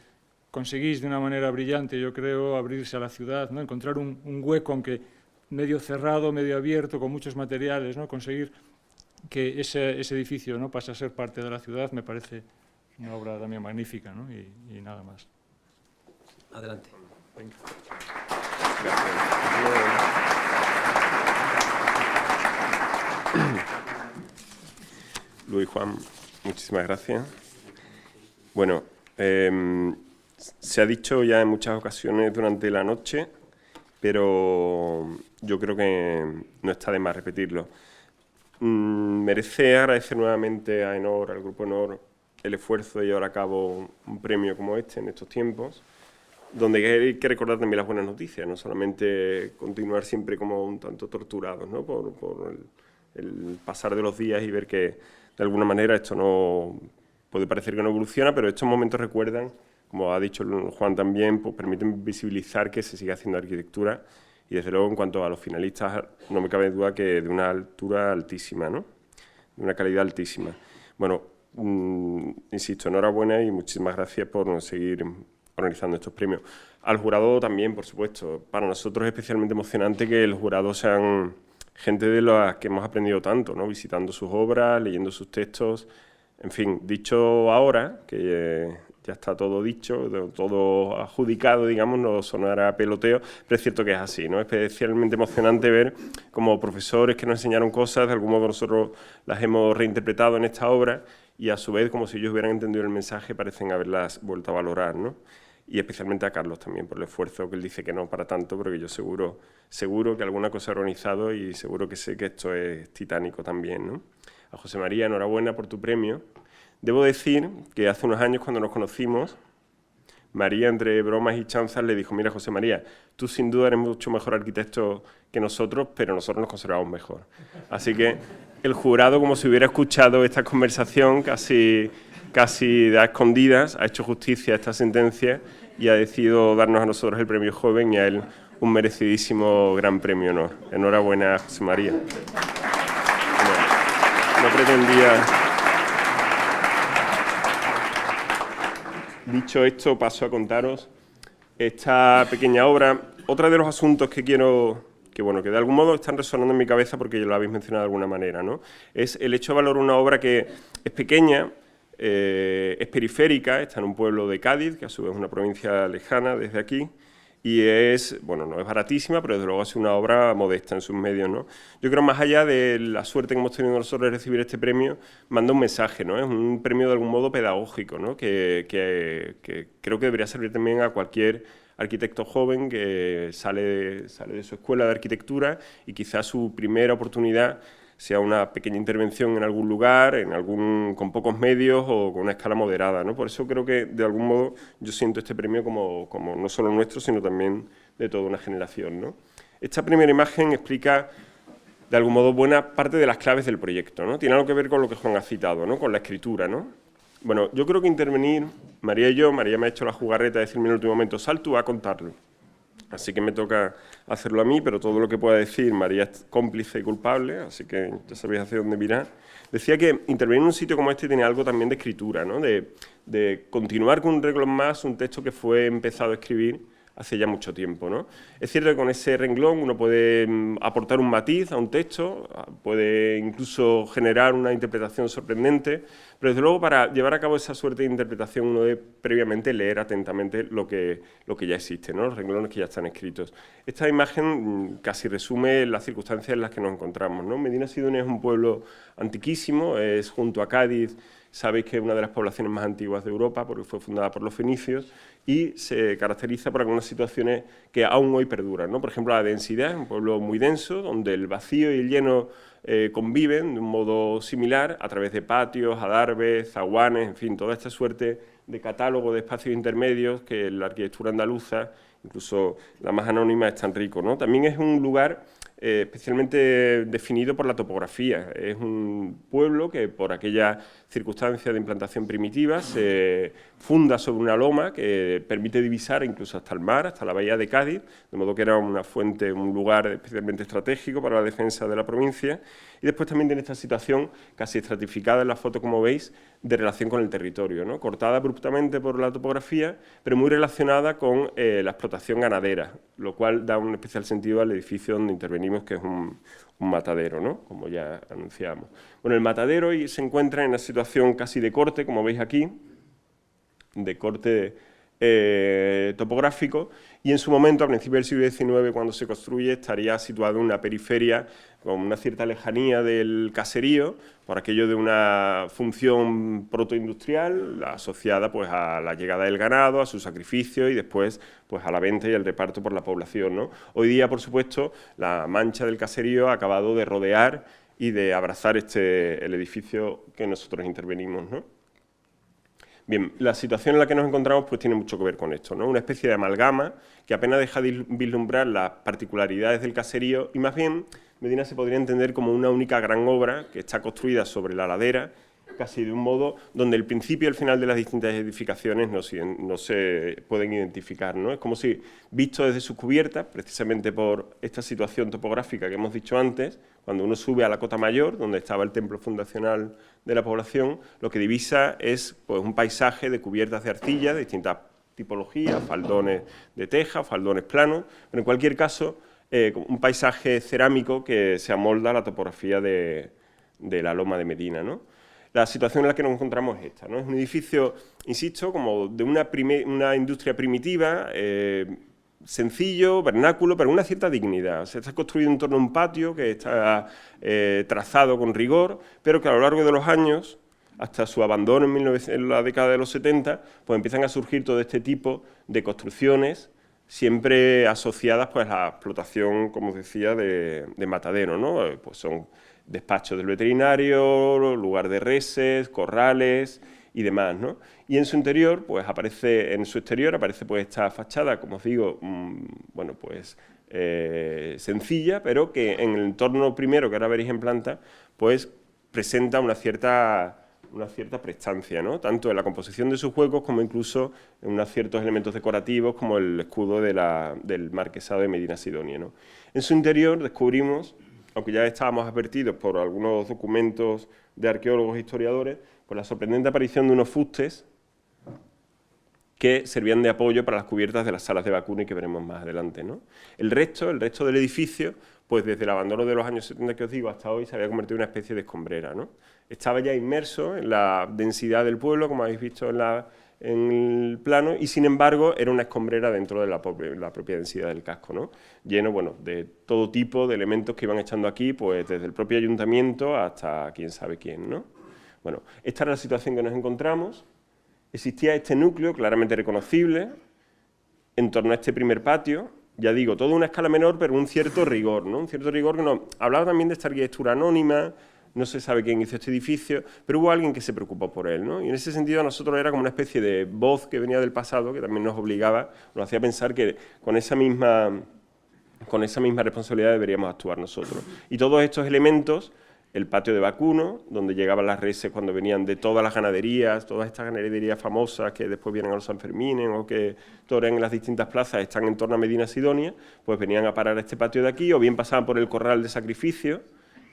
conseguís de una manera brillante, yo creo, abrirse a la ciudad, ¿no? Encontrar un hueco, aunque medio cerrado, medio abierto, con muchos materiales, ¿no? Conseguir que ese edificio, ¿no? pase a ser parte de la ciudad, me parece una obra también magnífica, ¿no? y nada más. Adelante. Venga. Luis, Juan, muchísimas gracias. Bueno, se ha dicho ya en muchas ocasiones durante la noche, pero yo creo que no está de más repetirlo. Merece agradecer nuevamente a Enor, al Grupo Enor, el esfuerzo de llevar a cabo un premio como este en estos tiempos, donde hay que recordar también las buenas noticias, no solamente continuar siempre como un tanto torturados, ¿no? por el pasar de los días y ver que de alguna manera esto no puede parecer que no evoluciona, pero estos momentos recuerdan, como ha dicho Juan también, pues permiten visibilizar que se sigue haciendo arquitectura y desde luego en cuanto a los finalistas no me cabe duda que de una altura altísima, ¿no? De una calidad altísima. Bueno, insisto, enhorabuena y muchísimas gracias por seguir organizando estos premios. Al jurado también, por supuesto. Para nosotros es especialmente emocionante que los jurados sean gente de las que hemos aprendido tanto, ¿no? Visitando sus obras, leyendo sus textos. En fin, dicho ahora, que ya está todo dicho, todo adjudicado, digamos, no sonará peloteo, pero es cierto que es así, ¿no? Es especialmente emocionante ver como profesores que nos enseñaron cosas, de algún modo nosotros las hemos reinterpretado en esta obra y a su vez, como si ellos hubieran entendido el mensaje, parecen haberlas vuelto a valorar, ¿no? Y especialmente a Carlos también por el esfuerzo, que él dice que no para tanto, pero que yo seguro que alguna cosa ha organizado y seguro que sé que esto es titánico también, ¿no? A José María, enhorabuena por tu premio. Debo decir que hace unos años, cuando nos conocimos, María, entre bromas y chanzas, le dijo: mira, José María, tú sin duda eres mucho mejor arquitecto que nosotros, pero nosotros nos conservamos mejor. Así que el jurado, como si hubiera escuchado esta conversación casi a escondidas, ha hecho justicia a esta sentencia y ha decidido darnos a nosotros el premio joven y a él un merecidísimo gran premio honor. Enhorabuena, José María. No pretendía... Dicho esto, paso a contaros esta pequeña obra. Otro de los asuntos que quiero, que de algún modo están resonando en mi cabeza porque lo habéis mencionado de alguna manera, ¿no? Es el hecho de valorar una obra que es pequeña, es periférica, está en un pueblo de Cádiz, que a su vez es una provincia lejana desde aquí, y es, no es baratísima, pero desde luego es una obra modesta en sus medios, ¿no? Yo creo, más allá de la suerte que hemos tenido nosotros de recibir este premio, manda un mensaje, ¿no? Es un premio de algún modo pedagógico, ¿no? Que creo que debería servir también a cualquier arquitecto joven que sale de su escuela de arquitectura y quizás su primera oportunidad sea una pequeña intervención en algún lugar, con pocos medios o con una escala moderada, ¿no? Por eso creo que, de algún modo, yo siento este premio como no solo nuestro, sino también de toda una generación, ¿no? Esta primera imagen explica, de algún modo, buena parte de las claves del proyecto, ¿no? Tiene algo que ver con lo que Juan ha citado, ¿no? Con la escritura, ¿no? Bueno, yo creo que intervenir, María y yo, María me ha hecho la jugarreta de decirme en el último momento: sal tú a contarlo. Así que me toca hacerlo a mí, pero todo lo que pueda decir, María es cómplice y culpable, así que ya sabéis hacia dónde mirar. Decía que intervenir en un sitio como este tiene algo también de escritura, ¿no? De continuar con un renglón más, un texto que fue empezado a escribir hace ya mucho tiempo, ¿no? Es cierto que con ese renglón uno puede aportar un matiz a un texto, puede incluso generar una interpretación sorprendente, pero desde luego para llevar a cabo esa suerte de interpretación uno debe previamente leer atentamente lo que ya existe, ¿no? Los renglones que ya están escritos. Esta imagen casi resume las circunstancias en las que nos encontramos, ¿no? Medinasidonia es un pueblo antiquísimo, es junto a Cádiz. Sabéis que es una de las poblaciones más antiguas de Europa porque fue fundada por los fenicios y se caracteriza por algunas situaciones que aún hoy perduran, ¿no? Por ejemplo, la densidad, es un pueblo muy denso donde el vacío y el lleno conviven de un modo similar a través de patios, adarves, zaguanes, en fin, toda esta suerte de catálogo de espacios intermedios que la arquitectura andaluza, incluso la más anónima, es tan rico, ¿no? También es un lugar especialmente definido por la topografía. Es un pueblo que, por aquella circunstancia de implantación primitiva, se funda sobre una loma que permite divisar incluso hasta el mar, hasta la bahía de Cádiz, de modo que era una fuente, un lugar especialmente estratégico para la defensa de la provincia. Y después también tiene esta situación, casi estratificada en la foto, como veis, de relación con el territorio, ¿no? Cortada abruptamente por la topografía, pero muy relacionada con la explotación ganadera, lo cual da un especial sentido al edificio donde intervenimos, que es un matadero, ¿no? Como ya anunciamos. Bueno, el matadero hoy se encuentra en una situación casi de corte, como veis aquí, de corte topográfico, y en su momento, a principios del siglo XIX, cuando se construye, estaría situado en una periferia con una cierta lejanía del caserío, por aquello de una función protoindustrial asociada pues, a la llegada del ganado, a su sacrificio y después pues, a la venta y el reparto por la población, ¿no? Hoy día, por supuesto, la mancha del caserío ha acabado de rodear y de abrazar el edificio que nosotros intervenimos, ¿no? Bien, la situación en la que nos encontramos pues tiene mucho que ver con esto, ¿no? Una especie de amalgama que apenas deja de vislumbrar las particularidades del caserío y más bien Medina se podría entender como una única gran obra que está construida sobre la ladera, casi de un modo donde el principio y el final de las distintas edificaciones no se pueden identificar, ¿no? Es como si, visto desde sus cubiertas, precisamente por esta situación topográfica que hemos dicho antes, cuando uno sube a la cota mayor, donde estaba el templo fundacional de la población, lo que divisa es pues, un paisaje de cubiertas de arcilla, de distintas tipologías, faldones de teja, faldones planos, pero en cualquier caso un paisaje cerámico que se amolda a la topografía de la Loma de Medina, ¿no? La situación en la que nos encontramos es esta, ¿no? Es un edificio, insisto, como de una industria primitiva, sencillo, vernáculo, pero con una cierta dignidad. Se está construido en torno a un patio que está trazado con rigor, pero que a lo largo de los años, hasta su abandono en la década de los 70, pues empiezan a surgir todo este tipo de construcciones, siempre asociadas pues, a la explotación, como os decía, de matadero, ¿no? Pues son despachos del veterinario, lugar de reses, corrales y demás, ¿no? Y en su interior, pues aparece pues esta fachada, como os digo, bueno, pues sencilla, pero que en el entorno primero que ahora veréis en planta, pues presenta una cierta prestancia, ¿no? Tanto en la composición de sus juegos como incluso en unos ciertos elementos decorativos como el escudo del marquesado de Medina Sidonia, ¿no? En su interior descubrimos, aunque ya estábamos advertidos por algunos documentos de arqueólogos e historiadores, por la sorprendente aparición de unos fustes que servían de apoyo para las cubiertas de las salas de vacuno y que veremos más adelante, ¿no? El resto del edificio, pues desde el abandono de los años 70 que os digo hasta hoy, se había convertido en una especie de escombrera, ¿no? Estaba ya inmerso en la densidad del pueblo, como habéis visto en el plano, y sin embargo era una escombrera dentro de la propia densidad del casco, ¿no? Lleno, bueno, de todo tipo de elementos que iban echando aquí, pues desde el propio ayuntamiento hasta quién sabe quién, ¿no? Bueno, esta era la situación que nos encontramos. Existía este núcleo claramente reconocible en torno a este primer patio, ya digo, todo a una escala menor, pero un cierto rigor, ¿no? Un cierto rigor que nos hablaba también de esta arquitectura anónima, no se sabe quién hizo este edificio, pero hubo alguien que se preocupó por él, ¿no? Y en ese sentido a nosotros era como una especie de voz que venía del pasado, que también nos obligaba, nos hacía pensar que con esa misma responsabilidad deberíamos actuar nosotros. Y todos estos elementos, el patio de vacuno, donde llegaban las reses cuando venían de todas las ganaderías, todas estas ganaderías famosas que después vienen a los Sanfermines o que torean en las distintas plazas, están en torno a Medina Sidonia, pues venían a parar a este patio de aquí, o bien pasaban por el corral de sacrificio,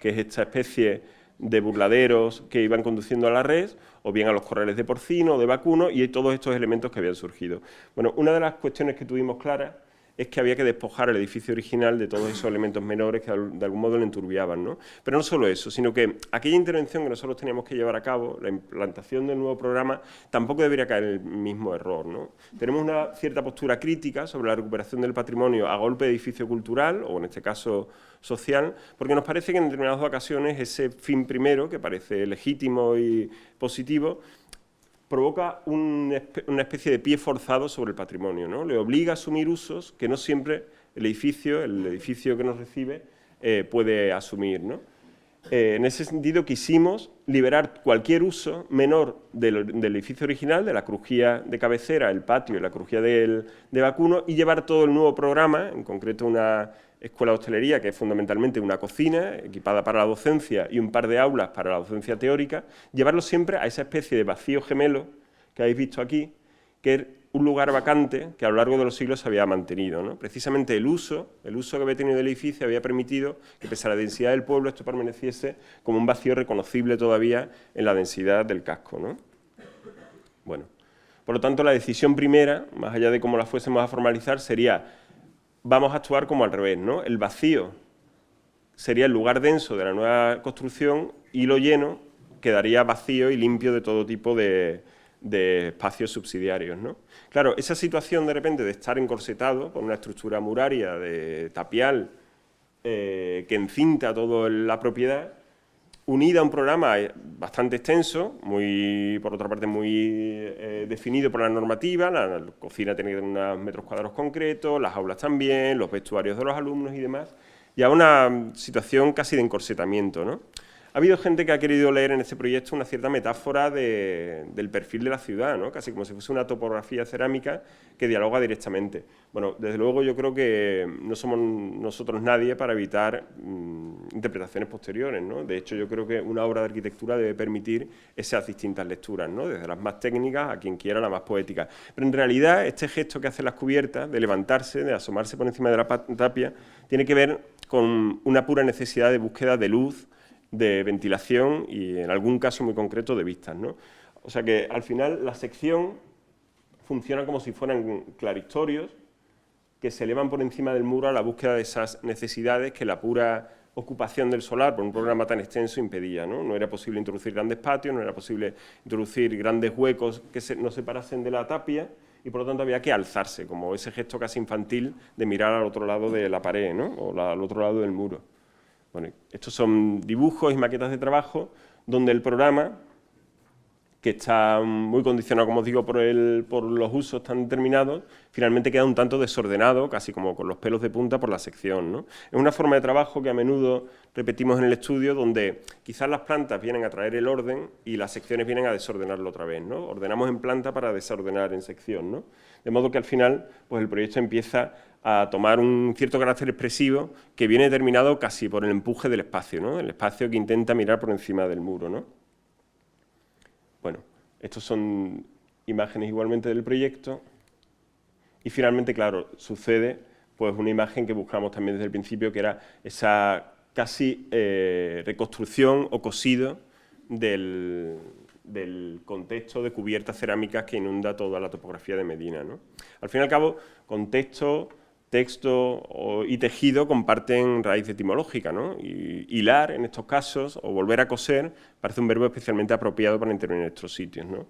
que es esta especie de burladeros que iban conduciendo a la res, o bien a los corrales de porcino o de vacuno, y todos estos elementos que habían surgido. Bueno, una de las cuestiones que tuvimos claras es que había que despojar el edificio original de todos esos elementos menores que de algún modo lo enturbiaban, ¿no? Pero no solo eso, sino que aquella intervención que nosotros teníamos que llevar a cabo, la implantación del nuevo programa, tampoco debería caer en el mismo error, ¿no? Tenemos una cierta postura crítica sobre la recuperación del patrimonio a golpe de edificio cultural, o en este caso social, porque nos parece que en determinadas ocasiones ese fin primero, que parece legítimo y positivo, provoca una especie de pie forzado sobre el patrimonio, ¿no? Le obliga a asumir usos que no siempre el edificio que nos recibe, puede asumir, ¿no? En ese sentido quisimos liberar cualquier uso menor del edificio original, de la crujía de cabecera, el patio y la crujía de vacuno, y llevar todo el nuevo programa, en concreto una escuela de hostelería, que es fundamentalmente una cocina equipada para la docencia y un par de aulas para la docencia teórica, llevarlo siempre a esa especie de vacío gemelo que habéis visto aquí, que es un lugar vacante que a lo largo de los siglos se había mantenido, ¿no? Precisamente el uso que había tenido el edificio había permitido que, pese a la densidad del pueblo, esto permaneciese como un vacío reconocible todavía en la densidad del casco, ¿no? Bueno, por lo tanto, la decisión primera, más allá de cómo la fuésemos a formalizar, sería: vamos a actuar como al revés, ¿no? El vacío sería el lugar denso de la nueva construcción y lo lleno quedaría vacío y limpio de todo tipo de espacios subsidiarios, ¿no? Claro, esa situación de repente de estar encorsetado por una estructura muraria de tapial que encinta toda la propiedad, unida a un programa bastante extenso, por otra parte muy definido por la normativa, la cocina tiene unos metros cuadrados concretos, las aulas también, los vestuarios de los alumnos y demás, y a una situación casi de encorsetamiento, ¿no? Ha habido gente que ha querido leer en este proyecto una cierta metáfora del perfil de la ciudad, ¿no? Casi como si fuese una topografía cerámica que dialoga directamente. Bueno, desde luego yo creo que no somos nosotros nadie para evitar interpretaciones posteriores, ¿no? De hecho, yo creo que una obra de arquitectura debe permitir esas distintas lecturas, ¿no? Desde las más técnicas a quien quiera la más poética. Pero en realidad este gesto que hacen las cubiertas, de levantarse, de asomarse por encima de la tapia, tiene que ver con una pura necesidad de búsqueda de luz, de ventilación y, en algún caso muy concreto, de vistas, ¿no? O sea que, al final, la sección funciona como si fueran claristorios que se elevan por encima del muro a la búsqueda de esas necesidades que la pura ocupación del solar por un programa tan extenso impedía, ¿no? No era posible introducir grandes patios, no era posible introducir grandes huecos que nos separasen de la tapia, y por lo tanto había que alzarse, como ese gesto casi infantil de mirar al otro lado de la pared, ¿no? O al otro lado del muro. Bueno, estos son dibujos y maquetas de trabajo donde el programa, que está muy condicionado, como os digo, por los usos tan determinados, finalmente queda un tanto desordenado, casi como con los pelos de punta por la sección, ¿no? Es una forma de trabajo que a menudo repetimos en el estudio, donde quizás las plantas vienen a traer el orden y las secciones vienen a desordenarlo otra vez, ¿no? Ordenamos en planta para desordenar en sección, ¿no? De modo que al final pues el proyecto empieza a tomar un cierto carácter expresivo que viene determinado casi por el empuje del espacio, ¿no? El espacio que intenta mirar por encima del muro, ¿no? Bueno, estos son imágenes igualmente del proyecto y finalmente, claro, sucede pues una imagen que buscamos también desde el principio, que era esa casi reconstrucción o cosido del contexto de cubiertas cerámicas que inunda toda la topografía de Medina, ¿no? Al fin y al cabo, contexto, texto y tejido comparten raíz etimológica, ¿no? Y hilar, en estos casos, o volver a coser, parece un verbo especialmente apropiado para intervenir en estos sitios, ¿no?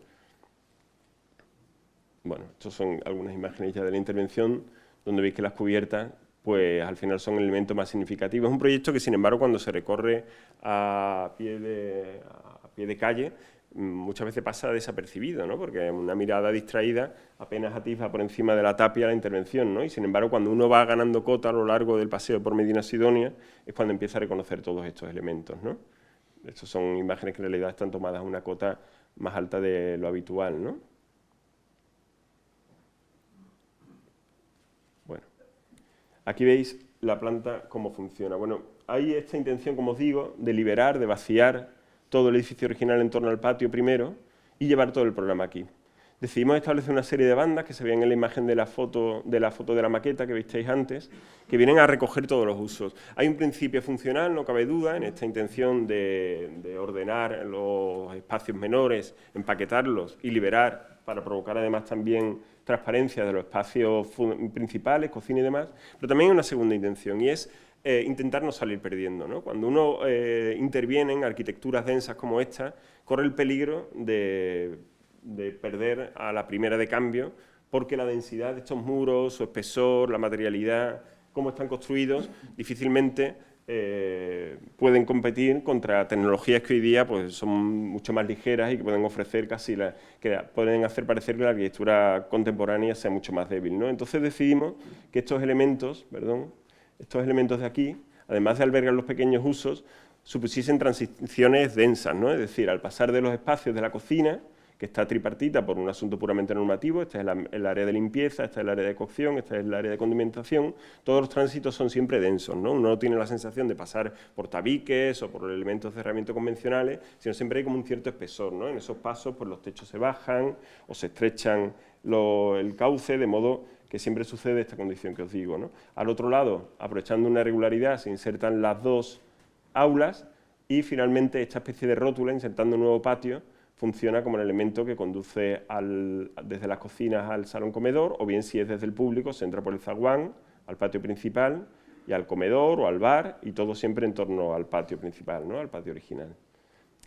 Bueno, estas son algunas imágenes ya de la intervención, donde veis que las cubiertas, pues al final son el elemento más significativo. Es un proyecto que, sin embargo, cuando se recorre a pie de calle, muchas veces pasa desapercibido, ¿no? Porque una mirada distraída apenas atisba por encima de la tapia la intervención, ¿no? Y sin embargo, cuando uno va ganando cota a lo largo del paseo por Medina Sidonia, es cuando empieza a reconocer todos estos elementos, ¿no? Estas son imágenes que en realidad están tomadas a una cota más alta de lo habitual, ¿no? Bueno, aquí veis la planta cómo funciona. Bueno, hay esta intención, como os digo, de liberar, de vaciar todo el edificio original en torno al patio primero y llevar todo el programa aquí. Decidimos establecer una serie de bandas que se veían en la imagen de la foto de la maqueta que visteis antes, que vienen a recoger todos los usos. Hay un principio funcional, no cabe duda, en esta intención de ordenar los espacios menores, empaquetarlos y liberar para provocar además también transparencia de los espacios principales, cocina y demás, pero también hay una segunda intención, y es intentar no salir perdiendo, ¿no? Cuando uno interviene en arquitecturas densas como esta, corre el peligro de perder a la primera de cambio, porque la densidad de estos muros, su espesor, la materialidad, cómo están construidos, difícilmente pueden competir contra tecnologías que hoy día pues, son mucho más ligeras y que pueden ofrecer pueden hacer parecer que la arquitectura contemporánea sea mucho más débil, ¿no? Entonces decidimos que estos elementos de aquí, además de albergar los pequeños usos, supusiesen transiciones densas, ¿no? Es decir, al pasar de los espacios de la cocina, que está tripartita por un asunto puramente normativo, esta es el área de limpieza, esta es el área de cocción, esta es el área de condimentación, todos los tránsitos son siempre densos, ¿no? Uno no tiene la sensación de pasar por tabiques o por elementos de cerramiento convencionales, sino siempre hay como un cierto espesor, ¿no? En esos pasos pues los techos se bajan o se estrechan el cauce, de modo que siempre sucede esta condición que os digo, ¿no? Al otro lado, aprovechando una irregularidad, se insertan las dos aulas y finalmente esta especie de rótula, insertando un nuevo patio, funciona como el elemento que conduce desde las cocinas al salón comedor, o bien si es desde el público, se entra por el zaguán, al patio principal, y al comedor o al bar, y todo siempre en torno al patio principal, ¿no? Al patio original.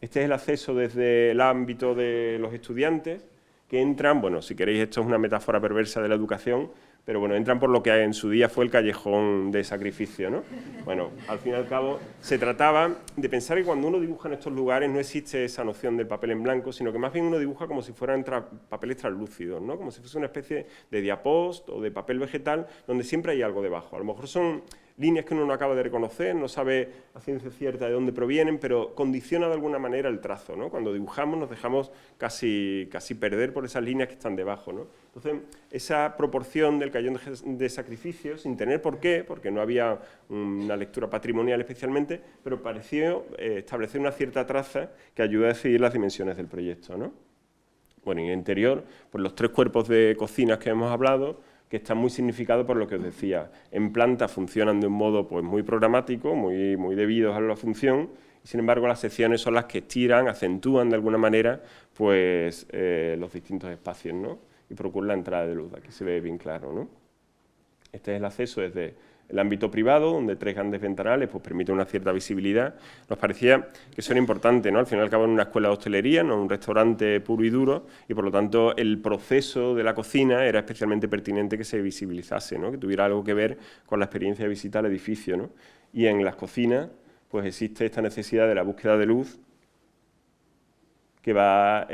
Este es el acceso desde el ámbito de los estudiantes, que entran, bueno, si queréis, esto es una metáfora perversa de la educación, pero bueno, entran por lo que en su día fue el callejón de sacrificio, ¿no? Bueno, al fin y al cabo, se trataba de pensar que cuando uno dibuja en estos lugares no existe esa noción del papel en blanco, sino que más bien uno dibuja como si fueran papeles translúcidos, ¿no? Como si fuese una especie de diapost o de papel vegetal, donde siempre hay algo debajo. A lo mejor son líneas que uno no acaba de reconocer, no sabe a ciencia cierta de dónde provienen, pero condiciona de alguna manera el trazo, ¿no? Cuando dibujamos nos dejamos casi perder por esas líneas que están debajo, ¿no? Entonces, esa proporción del callejón de sacrificio, sin tener por qué, porque no había una lectura patrimonial especialmente, pero pareció establecer una cierta traza que ayuda a decidir las dimensiones del proyecto, ¿no? Bueno, y en el interior, pues los tres cuerpos de cocinas que hemos hablado, que están muy significados por lo que os decía. En planta funcionan de un modo pues, muy programático, muy debidos a la función, y sin embargo las secciones son las que estiran, acentúan de alguna manera pues, los distintos espacios, ¿no? Y procuran la entrada de luz. Aquí se ve bien claro, ¿no? Este es el acceso desde el ámbito privado, donde 3 grandes ventanales pues, permiten una cierta visibilidad. Nos parecía que eso era importante, ¿no? Al final y al cabo, en una escuela de hostelería, no un restaurante puro y duro, y por lo tanto el proceso de la cocina era especialmente pertinente que se visibilizase, ¿no? Que tuviera algo que ver con la experiencia de visita al edificio, ¿no? Y en las cocinas pues existe esta necesidad de la búsqueda de luz, que va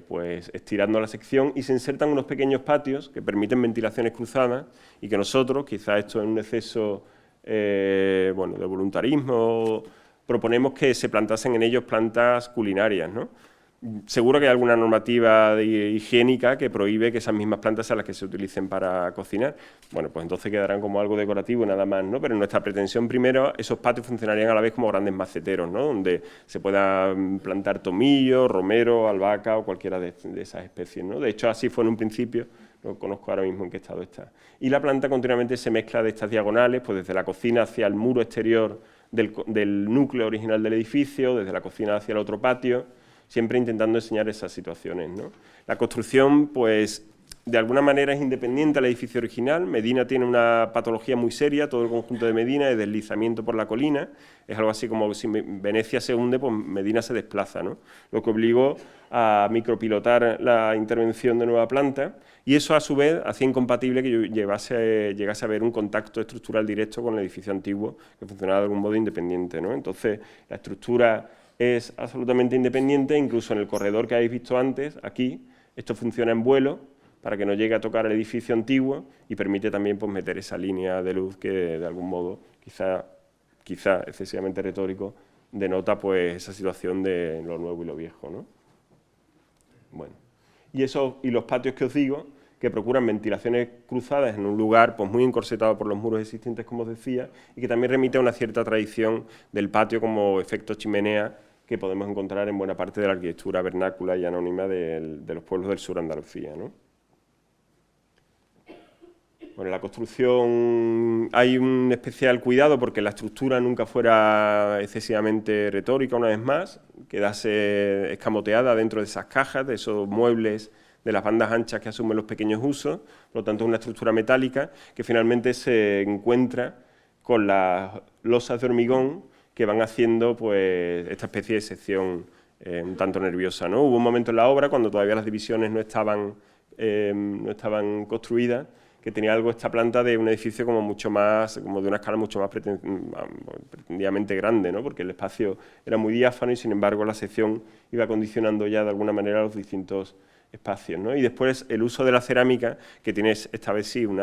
pues, estirando la sección, y se insertan unos pequeños patios que permiten ventilaciones cruzadas, y que nosotros, quizás esto es un exceso bueno, de voluntarismo, proponemos que se plantasen en ellos plantas culinarias, ¿no? Seguro que hay alguna normativa higiénica que prohíbe que esas mismas plantas sean las que se utilicen para cocinar. Bueno, pues entonces quedarán como algo decorativo nada más, ¿no? Pero en nuestra pretensión, primero, esos patios funcionarían a la vez como grandes maceteros, ¿no? Donde se pueda plantar tomillo, romero, albahaca o cualquiera de esas especies, ¿no? De hecho, así fue en un principio, no conozco ahora mismo en qué estado está. Y la planta continuamente se mezcla de estas diagonales, pues desde la cocina hacia el muro exterior del núcleo original del edificio, desde la cocina hacia el otro patio, siempre intentando enseñar esas situaciones, ¿no? La construcción, pues, de alguna manera es independiente al edificio original. Medina tiene una patología muy seria, todo el conjunto de Medina, de deslizamiento por la colina. Es algo así como si Venecia se hunde, pues Medina se desplaza, ¿no? Lo que obligó a micropilotar la intervención de nueva planta, y eso a su vez hacía incompatible que yo llegase a ver un contacto estructural directo con el edificio antiguo, que funcionaba de algún modo independiente, ¿no? Entonces, la estructura es absolutamente independiente, incluso en el corredor que habéis visto antes, aquí, esto funciona en vuelo para que no llegue a tocar el edificio antiguo, y permite también pues, meter esa línea de luz que de algún modo, quizá excesivamente retórico, denota pues, esa situación de lo nuevo y lo viejo, ¿no? Bueno, y los patios que os digo, que procuran ventilaciones cruzadas en un lugar pues, muy encorsetado por los muros existentes, como os decía, y que también remite a una cierta tradición del patio como efecto chimenea, que podemos encontrar en buena parte de la arquitectura vernácula y anónima de los pueblos del sur de Andalucía, ¿no? Bueno, en la construcción hay un especial cuidado porque la estructura nunca fuera excesivamente retórica, una vez más, quedase escamoteada dentro de esas cajas, de esos muebles, de las bandas anchas que asumen los pequeños usos. Por lo tanto, es una estructura metálica que finalmente se encuentra con las losas de hormigón que van haciendo pues, esta especie de sección un tanto nerviosa, ¿no? Hubo un momento en la obra, cuando todavía las divisiones no estaban construidas, que tenía algo esta planta de un edificio como mucho más, como de una escala mucho más pretendidamente grande, ¿no? Porque el espacio era muy diáfano y sin embargo la sección iba condicionando ya de alguna manera los distintos espacios, ¿no? Y después el uso de la cerámica, que tiene esta vez sí un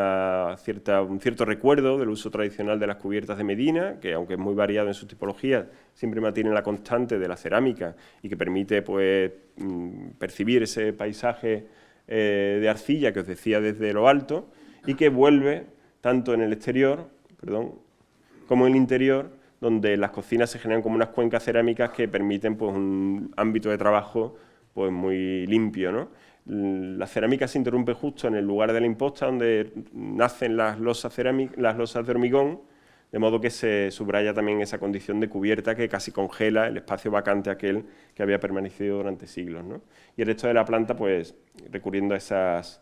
cierto recuerdo del uso tradicional de las cubiertas de Medina, que aunque es muy variado en sus tipologías, siempre mantiene la constante de la cerámica y que permite pues, percibir ese paisaje de arcilla que os decía desde lo alto, y que vuelve tanto en el exterior, como en el interior, donde las cocinas se generan como unas cuencas cerámicas que permiten pues, un ámbito de trabajo pues, muy limpio, ¿no? La cerámica se interrumpe justo en el lugar de la imposta, donde nacen las losas de hormigón, de modo que se subraya también esa condición de cubierta que casi congela el espacio vacante aquel que había permanecido durante siglos, ¿no? Y el resto de la planta, pues, recurriendo a esas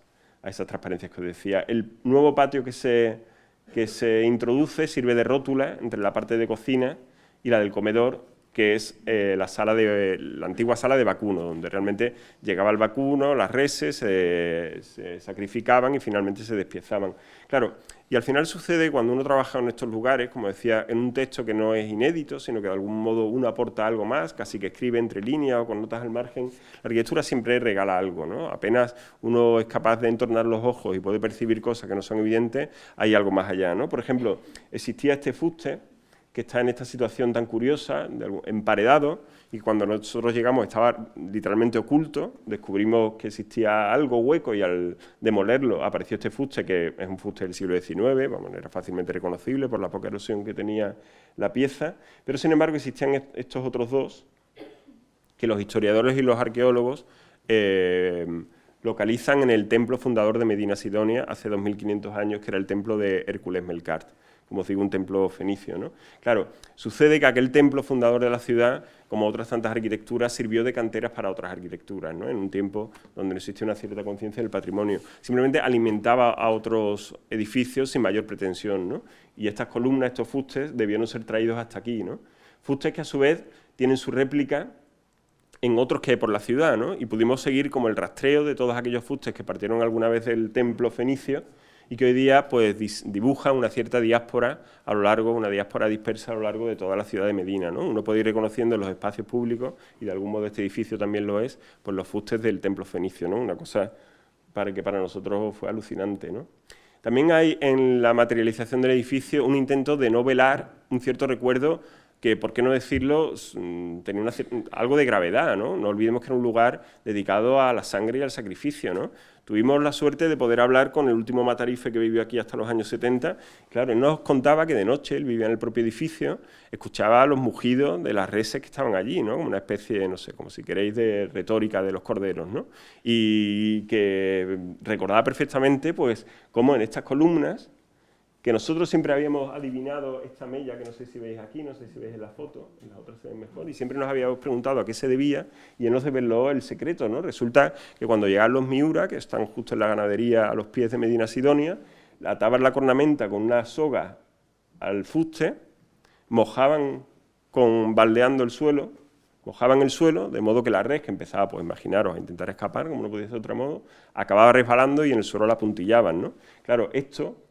transparencias que os decía. El nuevo patio que se introduce sirve de rótula entre la parte de cocina y la del comedor, que es la antigua sala de vacuno, donde realmente llegaba el vacuno, las reses se sacrificaban y finalmente se despiezaban. Claro, y al final sucede cuando uno trabaja en estos lugares, como decía, en un texto que no es inédito, sino que de algún modo uno aporta algo más, casi que escribe entre líneas o con notas al margen. La arquitectura siempre regala algo, ¿no? Apenas uno es capaz de entornar los ojos y puede percibir cosas que no son evidentes, hay algo más allá, ¿no? Por ejemplo, existía este fuste que está en esta situación tan curiosa, emparedado, y cuando nosotros llegamos estaba literalmente oculto, descubrimos que existía algo hueco y al demolerlo apareció este fuste, que es un fuste del siglo XIX, vamos, era fácilmente reconocible por la poca erosión que tenía la pieza, pero sin embargo existían estos otros dos que los historiadores y los arqueólogos localizan en el templo fundador de Medina Sidonia hace 2500 años, que era el templo de Hércules Melcart, como os digo, un templo fenicio, ¿no? Claro, sucede que aquel templo fundador de la ciudad, como otras tantas arquitecturas, sirvió de canteras para otras arquitecturas, ¿no? En un tiempo donde no existía una cierta conciencia del patrimonio. Simplemente alimentaba a otros edificios sin mayor pretensión, ¿no? Y estas columnas, estos fustes, debieron ser traídos hasta aquí, ¿no? Fustes que a su vez tienen su réplica en otros que hay por la ciudad, ¿no? Y pudimos seguir como el rastreo de todos aquellos fustes que partieron alguna vez del templo fenicio y que hoy día pues dibujan una cierta diáspora a lo largo, una diáspora dispersa a lo largo de toda la ciudad de Medina, ¿no? Uno puede ir reconociendo en los espacios públicos, y de algún modo este edificio también lo es, pues los fustes del templo fenicio, ¿no? Una cosa que para nosotros fue alucinante, ¿no? También hay en la materialización del edificio un intento de no velar un cierto recuerdo que, por qué no decirlo, tenía algo de gravedad, ¿no? No olvidemos que era un lugar dedicado a la sangre y al sacrificio, ¿no? Tuvimos la suerte de poder hablar con el último matarife que vivió aquí hasta los años 70. Claro, él nos contaba que de noche, él vivía en el propio edificio, escuchaba los mugidos de las reses que estaban allí, ¿no? Como una especie, no sé, como si queréis, de retórica de los corderos, ¿no? Y que recordaba perfectamente, pues, cómo en estas columnas, que nosotros siempre habíamos adivinado esta mella, que no sé si veis aquí, no sé si veis en la foto, en las otras se ven mejor, y siempre nos habíamos preguntado a qué se debía, y él nos desveló el secreto, ¿no? Resulta que cuando llegaban los Miura, que están justo en la ganadería a los pies de Medina Sidonia, ataban la cornamenta con una soga al fuste, mojaban baldeando el suelo, mojaban el suelo, de modo que la res, que empezaba, pues imaginaros, a intentar escapar, como no podía ser de otro modo, acababa resbalando y en el suelo la apuntillaban, ¿no? Claro, esto,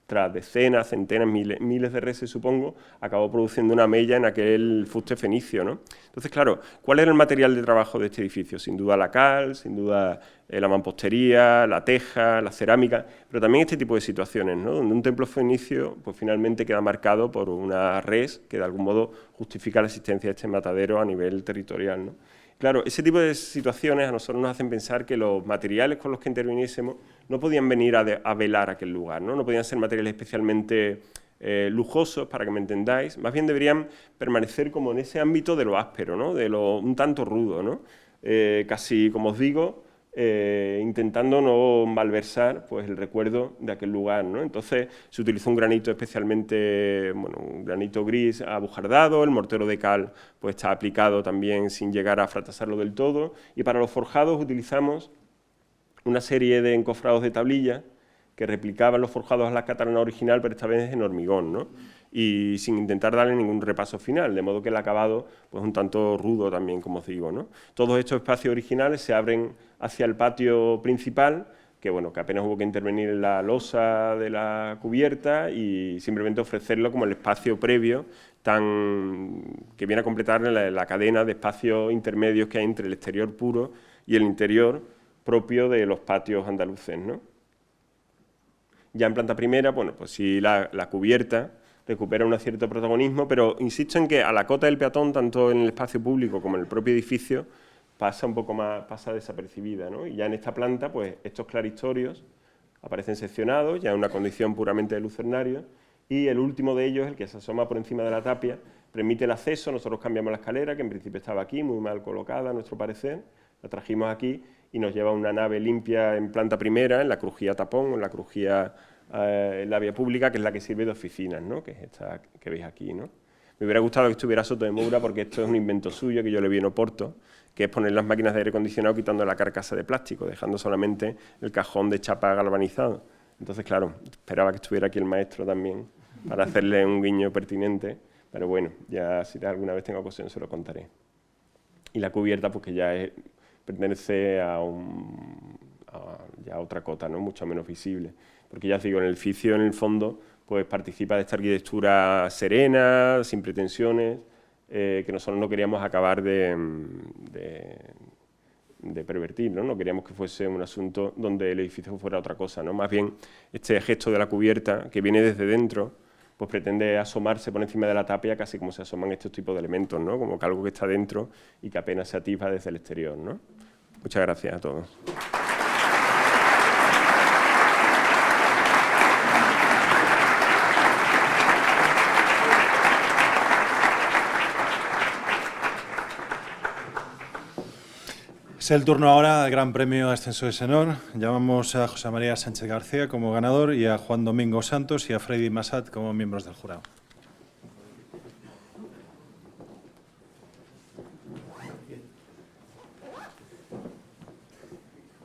tras decenas, centenas, miles de reses, supongo, acabó produciendo una mella en aquel fuste fenicio, ¿no? Entonces, claro, ¿cuál era el material de trabajo de este edificio? Sin duda la cal, sin duda la mampostería, la teja, la cerámica, pero también este tipo de situaciones, ¿no? Donde un templo fenicio, pues finalmente queda marcado por una res que de algún modo justifica la existencia de este matadero a nivel territorial, ¿no? Claro, ese tipo de situaciones a nosotros nos hacen pensar que los materiales con los que interviniésemos no podían venir a velar aquel lugar, ¿no? No podían ser materiales especialmente lujosos, para que me entendáis, más bien deberían permanecer como en ese ámbito de lo áspero, ¿no? De lo un tanto rudo, ¿no? Casi, como os digo, intentando no malversar, pues, el recuerdo de aquel lugar, ¿no? Entonces se utilizó un granito especialmente, bueno, un granito gris abujardado, el mortero de cal pues está aplicado también sin llegar a fratasarlo del todo, y para los forjados utilizamos una serie de encofrados de tablilla que replicaban los forjados a la catalana original, pero esta vez en hormigón, ¿no? Y sin intentar darle ningún repaso final, de modo que el acabado pues un tanto rudo también, como os digo, ¿no? Todos estos espacios originales se abren hacia el patio principal, que bueno, que apenas hubo que intervenir en la losa de la cubierta y simplemente ofrecerlo como el espacio previo que viene a completar la cadena de espacios intermedios que hay entre el exterior puro y el interior propio de los patios andaluces, ¿no? Ya en planta primera, bueno, pues sí, la cubierta recupera un cierto protagonismo, pero insisto en que a la cota del peatón, tanto en el espacio público como en el propio edificio, pasa un poco más, pasa desapercibida, ¿no? Y ya en esta planta, pues estos claristorios aparecen seccionados, ya en una condición puramente de lucernario, y el último de ellos, el que se asoma por encima de la tapia, permite el acceso. Nosotros cambiamos la escalera, que en principio estaba aquí, muy mal colocada a nuestro parecer, la trajimos aquí y nos lleva a una nave limpia en planta primera, en la crujía tapón, en la crujía en la vía pública, que es la que sirve de oficinas, ¿no? Que es esta que veis aquí, ¿no? Me hubiera gustado que estuviera Soto de Moura, porque esto es un invento suyo que yo le vi en Oporto, que es poner las máquinas de aire acondicionado quitando la carcasa de plástico, dejando solamente el cajón de chapa galvanizado. Entonces, claro, esperaba que estuviera aquí el maestro también para hacerle un guiño pertinente, pero bueno, ya si alguna vez tengo ocasión se lo contaré. Y la cubierta, pues que ya pertenece a otra cota, ¿no? Mucho menos visible, porque ya os digo, en el edificio, en el fondo, pues participa de esta arquitectura serena, sin pretensiones, que nosotros no queríamos acabar de pervertir, ¿no? No queríamos que fuese un asunto donde el edificio fuera otra cosa, ¿no? Más bien, este gesto de la cubierta, que viene desde dentro, pues pretende asomarse por encima de la tapia, casi como se asoman estos tipos de elementos, ¿no? Como que algo que está dentro y que apenas se atisba desde el exterior, ¿no? Muchas gracias a todos. Es el turno ahora al Gran Premio Ascensores Enor. Llamamos a José María Sánchez García como ganador y a Juan Domingo Santos y a Freddy Massat como miembros del jurado.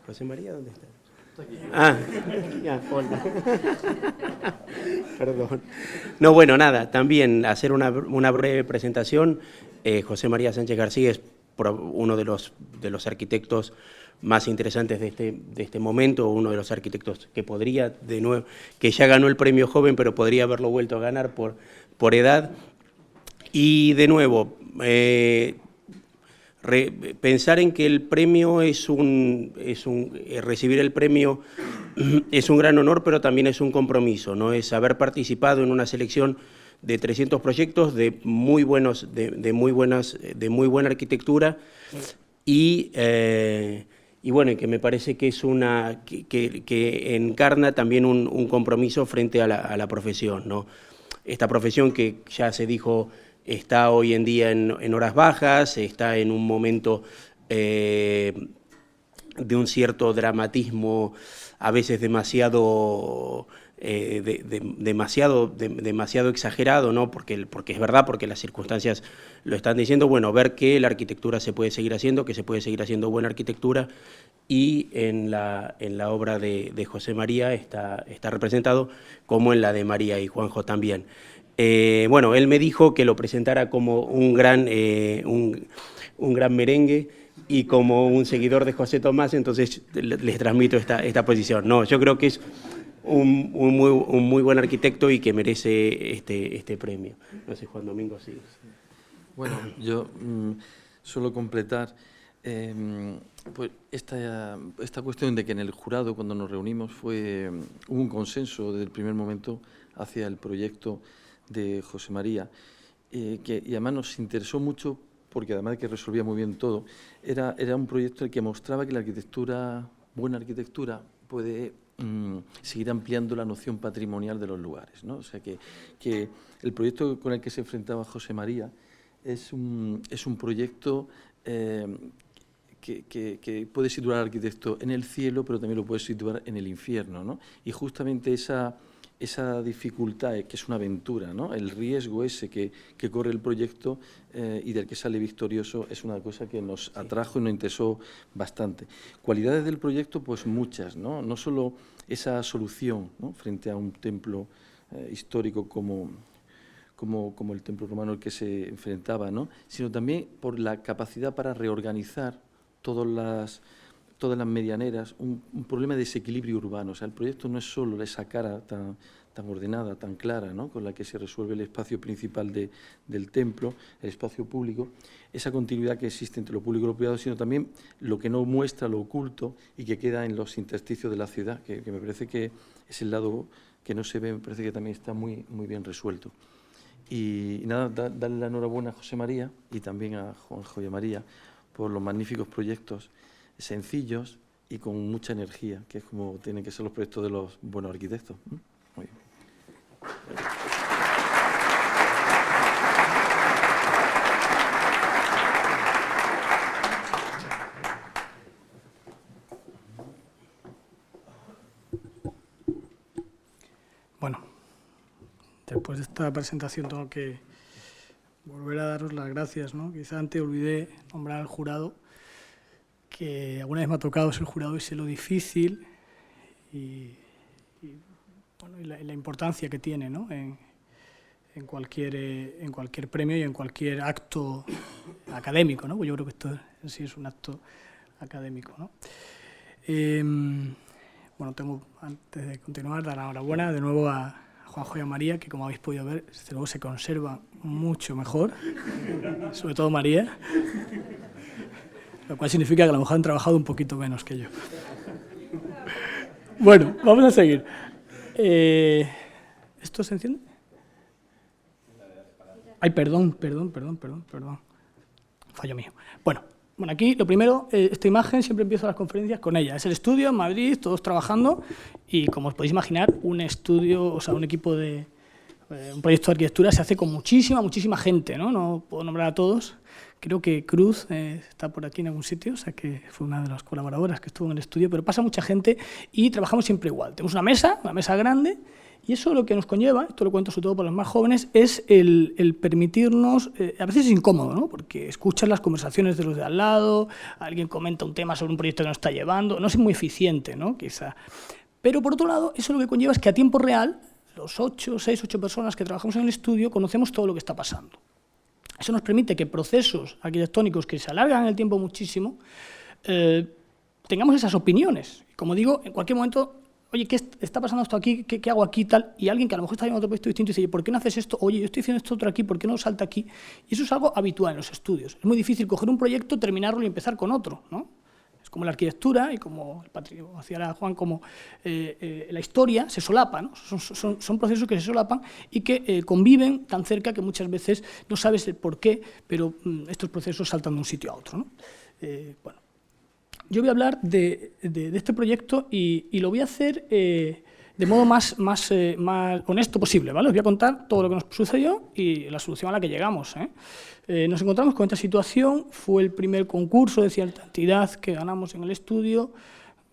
José María, ¿dónde está? Ah, ya, hola. Perdón. No, bueno, nada, también hacer una breve presentación. José María Sánchez García es uno de los arquitectos más interesantes de este momento, uno de los arquitectos que podría, de nuevo, que ya ganó el premio joven, pero podría haberlo vuelto a ganar por edad. Y de nuevo, pensar en que el premio recibir el premio es un gran honor, pero también es un compromiso, ¿no? Es haber participado en una selección de 300 proyectos de muy buena arquitectura y bueno, que me parece que es que encarna también un compromiso frente a la profesión, ¿no? Esta profesión que ya se dijo está hoy en día en horas bajas, está en un momento de un cierto dramatismo, a veces demasiado exagerado, ¿no? Porque es verdad, porque las circunstancias lo están diciendo. Bueno, ver que la arquitectura se puede seguir haciendo, que se puede seguir haciendo buena arquitectura, y en la obra de José María está representado, como en la de María y Juanjo también. Bueno, él me dijo que lo presentara como un gran merengue y como un seguidor de José Tomás, entonces les transmito esta posición. No, yo creo que es un muy buen arquitecto y que merece este premio. No sé, Juan Domingo, sí. Bueno, yo suelo completar pues esta cuestión de que en el jurado, cuando nos reunimos, hubo un consenso desde el primer momento hacia el proyecto de José María, y además nos interesó mucho porque además de que resolvía muy bien todo, era un proyecto el que mostraba que la arquitectura, buena arquitectura, puede seguir ampliando la noción patrimonial de los lugares, ¿no? O sea que el proyecto con el que se enfrentaba José María es un proyecto que puede situar al arquitecto en el cielo, pero también lo puede situar en el infierno, ¿no? Y justamente esa dificultad, que es una aventura, ¿no? El riesgo ese que corre el proyecto y del que sale victorioso, es una cosa que nos atrajo y nos interesó bastante. Cualidades del proyecto, pues muchas, ¿no? No solo esa solución, ¿no? Frente a un templo histórico como el templo romano al que se enfrentaba, ¿no? Sino también por la capacidad para reorganizar todas las medianeras, un problema de desequilibrio urbano. O sea, el proyecto no es solo esa cara tan ordenada, tan clara, ¿no? Con la que se resuelve el espacio principal del templo, el espacio público, esa continuidad que existe entre lo público y lo privado, sino también lo que no muestra lo oculto y que queda en los intersticios de la ciudad, que me parece que es el lado que no se ve, me parece que también está muy bien resuelto. Y nada, darle la enhorabuena a José María y también a Juanjo y a María por los magníficos proyectos sencillos y con mucha energía, que es como tienen que ser los proyectos de los buenos arquitectos. Muy bien. Bueno, después de esta presentación tengo que volver a daros las gracias, ¿no? Quizá antes olvidé nombrar al jurado, que alguna vez me ha tocado ser jurado y sé lo difícil y la importancia que tiene, ¿no? en cualquier premio y en cualquier acto académico, ¿no? Pues yo creo que esto en sí es un acto académico, ¿no? Bueno, antes de continuar, dar la enhorabuena de nuevo a Juanjo y a María, que como habéis podido ver, desde luego se conserva mucho mejor, sobre todo María, lo cual significa que a lo mejor han trabajado un poquito menos que yo. Bueno, vamos a seguir. ¿Esto se enciende? Ay, perdón. Fallo mío. Bueno, aquí lo primero, esta imagen siempre empiezo las conferencias con ella. Es el estudio en Madrid, todos trabajando, y como os podéis imaginar, un estudio, o sea, un equipo de un proyecto de arquitectura se hace con muchísima gente, ¿no? No puedo nombrar a todos, creo que Cruz está por aquí en algún sitio, o sea que fue una de las colaboradoras que estuvo en el estudio, pero pasa mucha gente y trabajamos siempre igual. Tenemos una mesa grande, y eso lo que nos conlleva, esto lo cuento sobre todo para los más jóvenes, es el permitirnos, a veces es incómodo, ¿no? Porque escuchas las conversaciones de los de al lado, alguien comenta un tema sobre un proyecto que nos está llevando, no es muy eficiente, ¿no? Quizá. Pero por otro lado, eso lo que conlleva es que a tiempo real, los 6, 8 personas que trabajamos en el estudio, conocemos todo lo que está pasando. Eso nos permite que procesos arquitectónicos que se alargan en el tiempo muchísimo, tengamos esas opiniones. Como digo, en cualquier momento, oye, ¿qué está pasando esto aquí? ¿Qué hago aquí? Tal, y alguien que a lo mejor está en otro proyecto distinto dice, ¿por qué no haces esto? Oye, yo estoy haciendo esto otro aquí, ¿por qué no salta aquí? Y eso es algo habitual en los estudios. Es muy difícil coger un proyecto, terminarlo y empezar con otro, ¿no? Es como la arquitectura y como decía Juan, como la historia se solapa, ¿no? Son procesos que se solapan y que conviven tan cerca que muchas veces no sabes el por qué, pero estos procesos saltan de un sitio a otro, ¿no? Bueno. Yo voy a hablar de este proyecto y lo voy a hacer de modo más honesto posible, ¿vale? Os voy a contar todo lo que nos sucedió y la solución a la que llegamos, Nos encontramos con esta situación, fue el primer concurso de cierta entidad que ganamos en el estudio.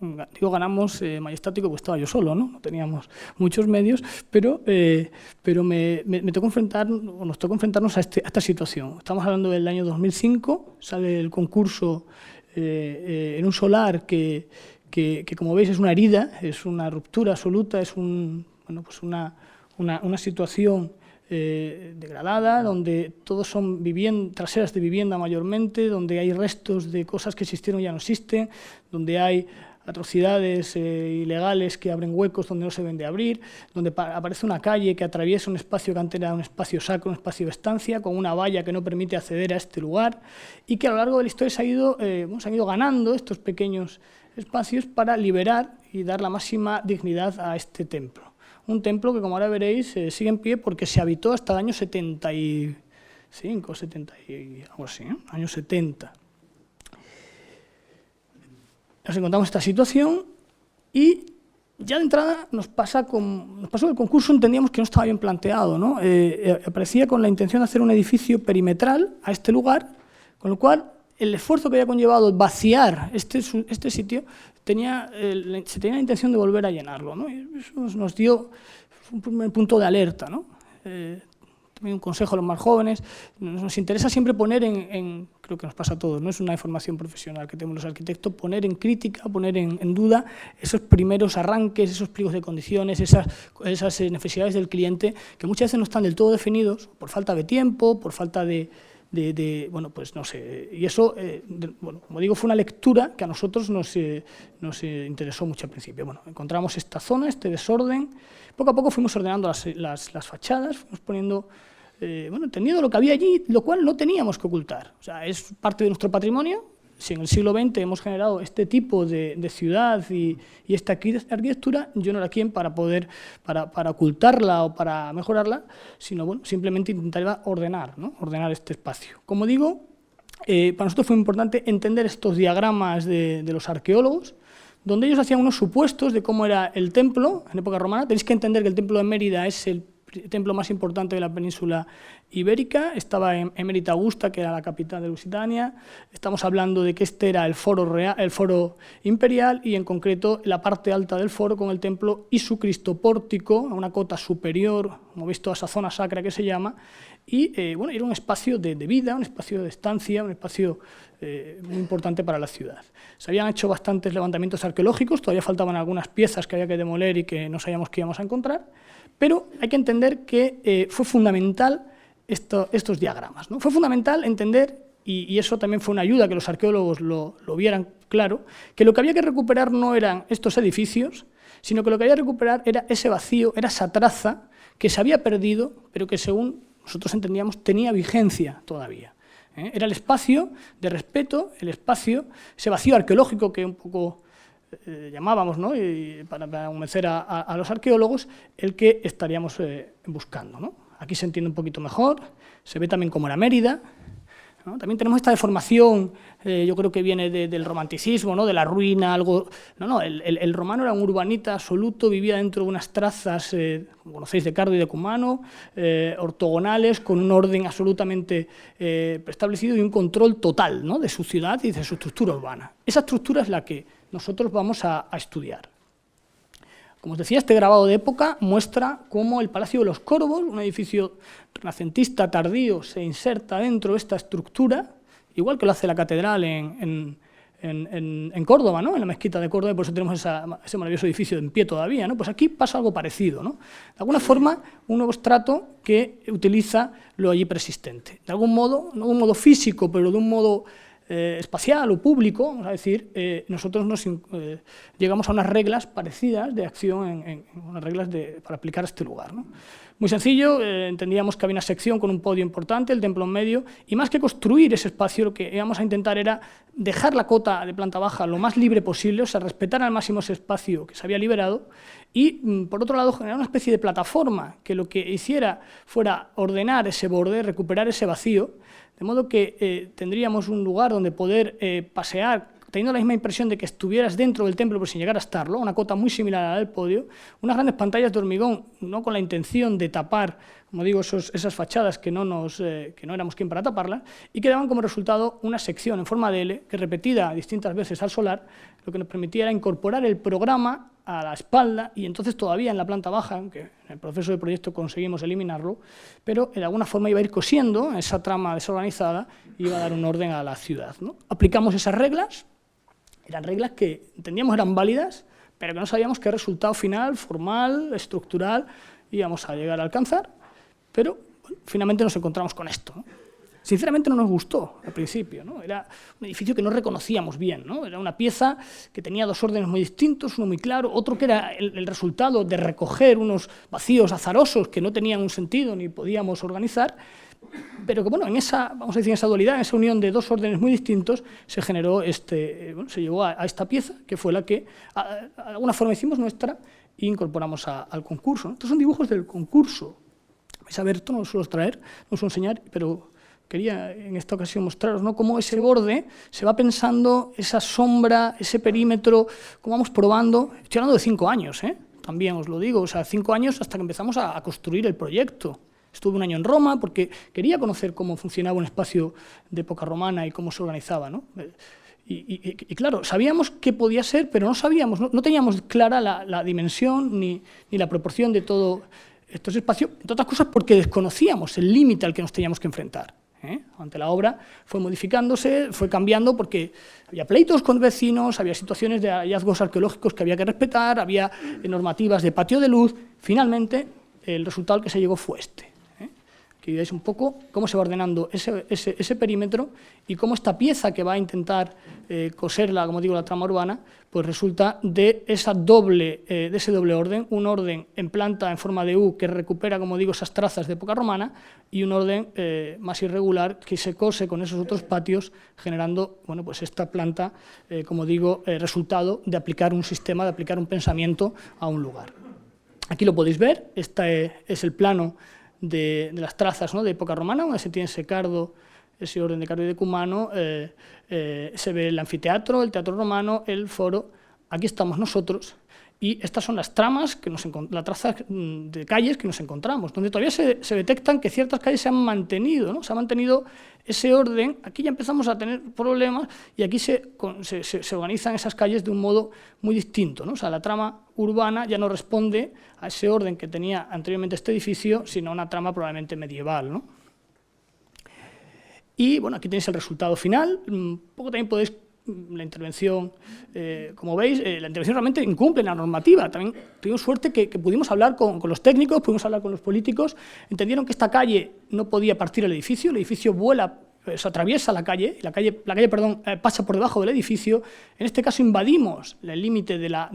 Digo ganamos majestático porque estaba yo solo, ¿no? No teníamos muchos medios, pero me tocó nos tocó enfrentarnos a esta situación. Estamos hablando del año 2005, sale el concurso en un solar que, como veis, es una herida, es una ruptura absoluta, es una situación degradada, donde todos son traseras de vivienda mayormente, donde hay restos de cosas que existieron y ya no existen, donde hay atrocidades ilegales que abren huecos donde no se deben de abrir, donde aparece una calle que atraviesa un espacio que antes era un espacio sacro, un espacio de estancia, con una valla que no permite acceder a este lugar, y que a lo largo de la historia se han ido ganando estos pequeños espacios para liberar y dar la máxima dignidad a este templo. Un templo que, como ahora veréis, sigue en pie porque se habitó hasta el año 75, 70 y algo así, años 70. Nos encontramos esta situación y ya de entrada nos pasó el concurso, entendíamos que no estaba bien planteado, ¿no? Aparecía con la intención de hacer un edificio perimetral a este lugar, con lo cual el esfuerzo que había conllevado vaciar este sitio se tenía la intención de volver a llenarlo, ¿no? Y eso nos dio un primer punto de alerta, ¿no? También un consejo a los más jóvenes, nos interesa siempre poner creo que nos pasa a todos, no es una formación profesional que tenemos los arquitectos, poner en crítica, poner en duda esos primeros arranques, esos pliegos de condiciones, esas necesidades del cliente, que muchas veces no están del todo definidos por falta de tiempo, por falta bueno, pues no sé, y eso, bueno, como digo, fue una lectura que a nosotros nos interesó mucho al principio. Bueno, encontramos esta zona, este desorden, poco a poco fuimos ordenando las fachadas, fuimos poniendo, bueno, entendiendo lo que había allí, lo cual no teníamos que ocultar, o sea, es parte de nuestro patrimonio. Si en el siglo XX hemos generado este tipo de ciudad y esta arquitectura, yo no era quien para ocultarla o para mejorarla, sino bueno, simplemente intentar ordenar, ¿no? Ordenar este espacio. Como digo, para nosotros fue importante entender estos diagramas de los arqueólogos, donde ellos hacían unos supuestos de cómo era el templo en época romana. Tenéis que entender que el templo de Mérida es el templo más importante de la península ibérica, estaba en Emérita Augusta, que era la capital de Lusitania. Estamos hablando de que este era el foro imperial y en concreto la parte alta del foro con el templo y su cristopórtico a una cota superior, como veis toda esa zona sacra que se llama, y bueno, era un espacio de vida, un espacio de estancia, un espacio muy importante para la ciudad. Se habían hecho bastantes levantamientos arqueológicos, todavía faltaban algunas piezas que había que demoler y que no sabíamos qué íbamos a encontrar, pero hay que entender que fue fundamental estos diagramas, ¿no? Fue fundamental entender, y eso también fue una ayuda que los arqueólogos lo vieran claro, que lo que había que recuperar no eran estos edificios, sino que lo que había que recuperar era ese vacío, era esa traza que se había perdido, pero que según nosotros entendíamos tenía vigencia todavía. Era el espacio de respeto, el espacio, ese vacío arqueológico que un poco llamábamos, ¿no? Y para convencer a los arqueólogos, el que estaríamos buscando, ¿no? Aquí se entiende un poquito mejor, se ve también cómo era Mérida, ¿no? También tenemos esta deformación, yo creo que viene del romanticismo, ¿no? De la ruina, algo... No, el romano era un urbanita absoluto, vivía dentro de unas trazas, como conocéis, de Cardo y de Cumano, ortogonales, con un orden absolutamente preestablecido y un control total, ¿no? De su ciudad y de su estructura urbana. Esa estructura es la que nosotros vamos a estudiar. Como os decía, este grabado de época muestra cómo el Palacio de los Corvos, un edificio renacentista tardío, se inserta dentro de esta estructura, igual que lo hace la catedral en Córdoba, ¿no? En la mezquita de Córdoba, y por eso tenemos ese maravilloso edificio en pie todavía, ¿no? Pues aquí pasa algo parecido, ¿no? De alguna forma, un nuevo estrato que utiliza lo allí persistente. De algún modo, no de un modo físico, pero de un modo espacial o público, vamos a decir, nosotros llegamos a unas reglas parecidas de acción, unas reglas para aplicar a este lugar, ¿no? Muy sencillo, entendíamos que había una sección con un podio importante, el templo en medio, y más que construir ese espacio, lo que íbamos a intentar era dejar la cota de planta baja lo más libre posible, o sea, respetar al máximo ese espacio que se había liberado, y, por otro lado, generar una especie de plataforma que lo que hiciera fuera ordenar ese borde, recuperar ese vacío, de modo que tendríamos un lugar donde poder pasear, teniendo la misma impresión de que estuvieras dentro del templo, pero sin llegar a estarlo, una cota muy similar a la del podio, unas grandes pantallas de hormigón, no con la intención de tapar, como digo, esas fachadas que no éramos quien para taparlas, y que daban como resultado una sección en forma de L, que repetida distintas veces al solar, lo que nos permitía era incorporar el programa a la espalda, y entonces todavía en la planta baja, aunque en el proceso de proyecto conseguimos eliminarlo, pero de alguna forma iba a ir cosiendo esa trama desorganizada y iba a dar un orden a la ciudad, ¿no? Aplicamos esas reglas, eran reglas que entendíamos eran válidas, pero que no sabíamos qué resultado final, formal, estructural, íbamos a llegar a alcanzar, pero bueno, finalmente nos encontramos con esto, ¿no? Sinceramente no nos gustó al principio, ¿no? Era un edificio que no reconocíamos bien, ¿no? Era una pieza que tenía dos órdenes muy distintos, uno muy claro, otro que era el resultado de recoger unos vacíos azarosos que no tenían un sentido ni podíamos organizar, pero que bueno, en esa dualidad, en esa unión de dos órdenes muy distintos, se generó se llegó a esta pieza, que fue la que de alguna forma hicimos nuestra e incorporamos al concurso, ¿no? Estos son dibujos del concurso. Vais a ver, esto no lo suelo traer, no lo suelo enseñar, pero quería en esta ocasión mostraros, ¿no?, cómo ese borde se va pensando, esa sombra, ese perímetro, cómo vamos probando. Estoy hablando de 5 años, también os lo digo, o sea, 5 años hasta que empezamos a construir el proyecto. Estuve un año en Roma porque quería conocer cómo funcionaba un espacio de época romana y cómo se organizaba, ¿no? Y claro, sabíamos qué podía ser, pero no sabíamos, no teníamos clara la dimensión ni la proporción de todo estos espacios, entre otras cosas porque desconocíamos el límite al que nos teníamos que enfrentar. Ante la obra fue modificándose, fue cambiando porque había pleitos con vecinos, había situaciones de hallazgos arqueológicos que había que respetar, había normativas de patio de luz. Finalmente, el resultado al que se llegó fue este. Que veáis un poco cómo se va ordenando ese perímetro y cómo esta pieza que va a intentar coserla, como digo, la trama urbana, pues resulta de ese doble orden, un orden en planta en forma de U que recupera, como digo, esas trazas de época romana y un orden más irregular que se cose con esos otros patios, generando, bueno, pues esta planta, como digo, resultado de aplicar un sistema, de aplicar un pensamiento a un lugar. Aquí lo podéis ver, este es el plano de las trazas, ¿no?, de época romana, donde se tiene ese Cardo, ese orden de Cardo y de Cumano, se ve el anfiteatro, el teatro romano, el foro. Aquí estamos nosotros y estas son las tramas, las trazas de calles que nos encontramos, donde todavía se detectan que ciertas calles se han mantenido, ¿no? Se ha mantenido ese orden. Aquí ya empezamos a tener problemas y aquí se organizan esas calles de un modo muy distinto, ¿no? O sea, la trama urbana ya no responde a ese orden que tenía anteriormente este edificio, sino a una trama probablemente medieval, ¿no? Y bueno, aquí tenéis el resultado final. Un poco también podéis, la intervención, como veis, la intervención realmente incumple la normativa. También tuvimos suerte que pudimos hablar con los técnicos, pudimos hablar con los políticos, entendieron que esta calle no podía partir el edificio vuela, se atraviesa la calle pasa por debajo del edificio. En este caso invadimos el límite de la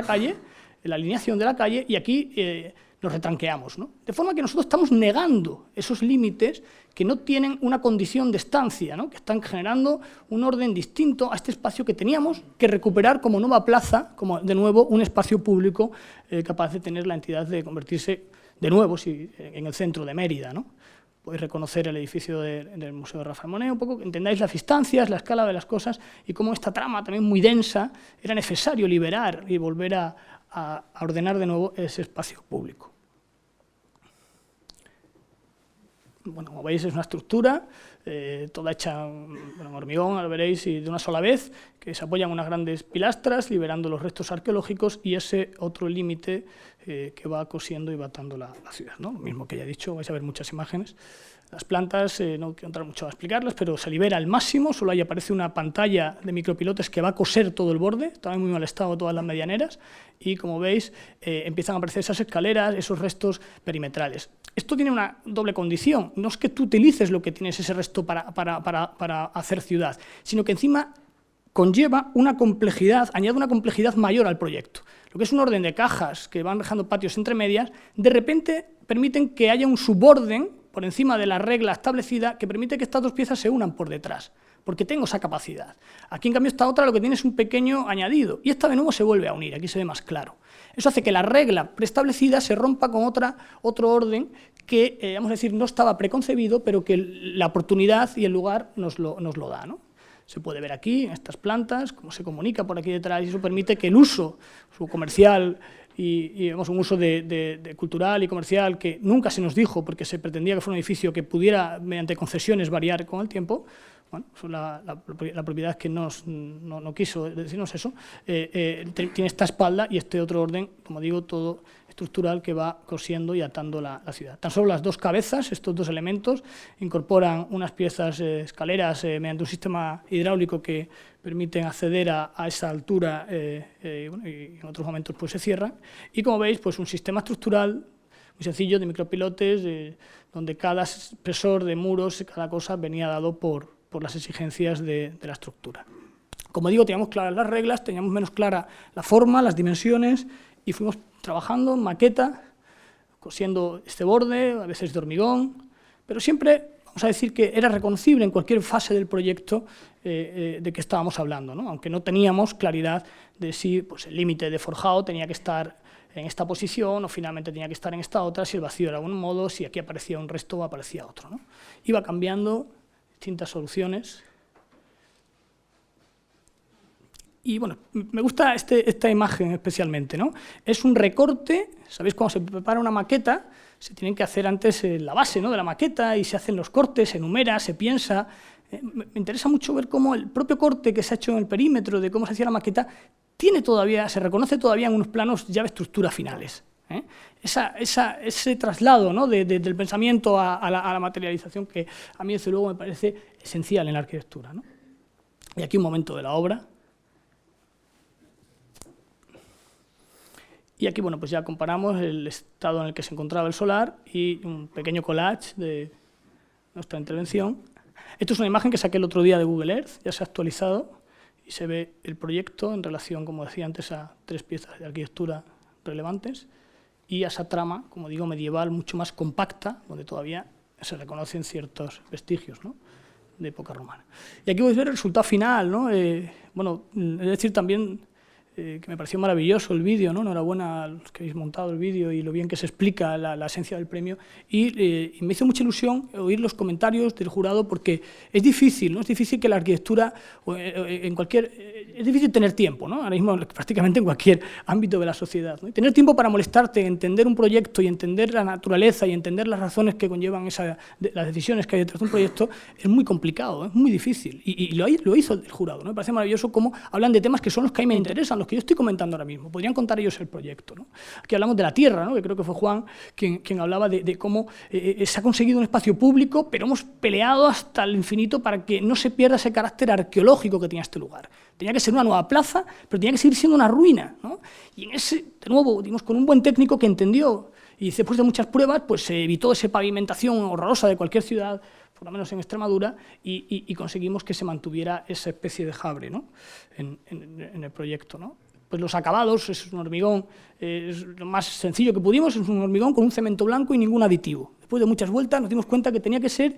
calle, la alineación de la calle, y aquí nos retranqueamos, ¿no? De forma que nosotros estamos negando esos límites que no tienen una condición de estancia, ¿no?, que están generando un orden distinto a este espacio que teníamos que recuperar como nueva plaza, como de nuevo un espacio público capaz de tener la entidad de convertirse de nuevo en el centro de Mérida, ¿no? podéis reconocer el edificio del Museo de Rafael Moneo, un poco que entendáis las distancias, la escala de las cosas y cómo esta trama también muy densa era necesario liberar y volver a ordenar de nuevo ese espacio público. Bueno, como veis es una estructura toda hecha en hormigón, ahora veréis, y de una sola vez, que se apoyan unas grandes pilastras, liberando los restos arqueológicos y ese otro límite que va cosiendo y va atando la ciudad, ¿no? Lo mismo que ya he dicho, vais a ver muchas imágenes. Las plantas, no quiero entrar mucho a explicarlas, pero se libera al máximo, solo ahí aparece una pantalla de micropilotes que va a coser todo el borde, estaba en muy mal estado todas las medianeras, y como veis empiezan a aparecer esas escaleras, esos restos perimetrales. Esto tiene una doble condición, no es que tú utilices lo que tienes ese resto para hacer ciudad, sino que encima conlleva una complejidad, añade una complejidad mayor al proyecto. Lo que es un orden de cajas que van dejando patios entre medias, de repente permiten que haya un suborden por encima de la regla establecida que permite que estas dos piezas se unan por detrás, porque tengo esa capacidad. Aquí, en cambio, esta otra lo que tiene es un pequeño añadido, y esta de nuevo se vuelve a unir, aquí se ve más claro. Eso hace que la regla preestablecida se rompa con otro orden que, vamos a decir, no estaba preconcebido, pero que la oportunidad y el lugar nos lo da, ¿no? Se puede ver aquí, en estas plantas, cómo se comunica por aquí detrás, y eso permite que el uso, su comercial y digamos, un uso de cultural y comercial que nunca se nos dijo, porque se pretendía que fuera un edificio que pudiera, mediante concesiones, variar con el tiempo. Bueno, la propiedad que no quiso decirnos eso, tiene esta espalda y este otro orden, como digo, todo estructural que va cosiendo y atando la ciudad. Tan solo las dos cabezas, estos dos elementos, incorporan unas piezas escaleras mediante un sistema hidráulico que permiten acceder a esa altura y en otros momentos pues se cierran. Y como veis, pues un sistema estructural muy sencillo de micropilotes, donde cada espesor de muros, cada cosa venía dado por las exigencias de la estructura. Como digo, teníamos claras las reglas, teníamos menos clara la forma, las dimensiones, y fuimos trabajando en maqueta, cosiendo este borde, a veces de hormigón, pero siempre, vamos a decir que era reconocible en cualquier fase del proyecto de que estábamos hablando, ¿no? Aunque no teníamos claridad de si pues, el límite de forjado tenía que estar en esta posición o finalmente tenía que estar en esta otra, si el vacío era de un modo, si aquí aparecía un resto o aparecía otro, ¿no? Iba cambiando distintas soluciones. Y bueno, me gusta esta imagen especialmente, ¿no? Es un recorte, ¿sabéis? Cuando se prepara una maqueta, se tienen que hacer antes la base, ¿no?, de la maqueta y se hacen los cortes, se enumera, se piensa. Me interesa mucho ver cómo el propio corte que se ha hecho en el perímetro de cómo se hacía la maqueta tiene todavía, se reconoce todavía en unos planos ya de estructura finales. Ese traslado, ¿no?, del pensamiento a la materialización que a mí, desde luego, me parece esencial en la arquitectura, ¿no? Y aquí un momento de la obra. Y aquí, bueno, pues ya comparamos el estado en el que se encontraba el solar y un pequeño collage de nuestra intervención. Esto es una imagen que saqué el otro día de Google Earth, ya se ha actualizado y se ve el proyecto en relación, como decía antes, a 3 piezas de arquitectura relevantes y a esa trama, como digo, medieval, mucho más compacta, donde todavía se reconocen ciertos vestigios, ¿no?, de época romana. Y aquí podéis ver el resultado final, ¿no? Bueno, es decir, también que me pareció maravilloso el vídeo, ¿no? Enhorabuena a los que habéis montado el vídeo y lo bien que se explica la esencia del premio. Y me hizo mucha ilusión oír los comentarios del jurado, porque es difícil, ¿no? Es difícil que la arquitectura, es difícil tener tiempo, ¿no? Ahora mismo prácticamente en cualquier ámbito de la sociedad, ¿no? Y tener tiempo para molestarte, entender un proyecto y entender la naturaleza y entender las razones que conllevan las decisiones que hay detrás de un proyecto es muy complicado, es muy difícil. Y lo hizo el jurado, ¿no? Me parece maravilloso cómo hablan de temas que son los que a mí me interesan, que yo estoy comentando ahora mismo. Podrían contar ellos el proyecto, ¿no? Aquí hablamos de la tierra, ¿no?, que creo que fue Juan quien hablaba de cómo se ha conseguido un espacio público, pero hemos peleado hasta el infinito para que no se pierda ese carácter arqueológico que tenía este lugar. Tenía que ser una nueva plaza, pero tenía que seguir siendo una ruina, ¿no? Y en ese, de nuevo, digamos, con un buen técnico que entendió, y después de muchas pruebas, pues se evitó esa pavimentación horrorosa de cualquier ciudad, por lo menos en Extremadura, y conseguimos que se mantuviera esa especie de jabre, ¿no?, en el proyecto, ¿no? Pues los acabados, es un hormigón, es lo más sencillo que pudimos, es un hormigón con un cemento blanco y ningún aditivo. Después de muchas vueltas nos dimos cuenta que tenía que ser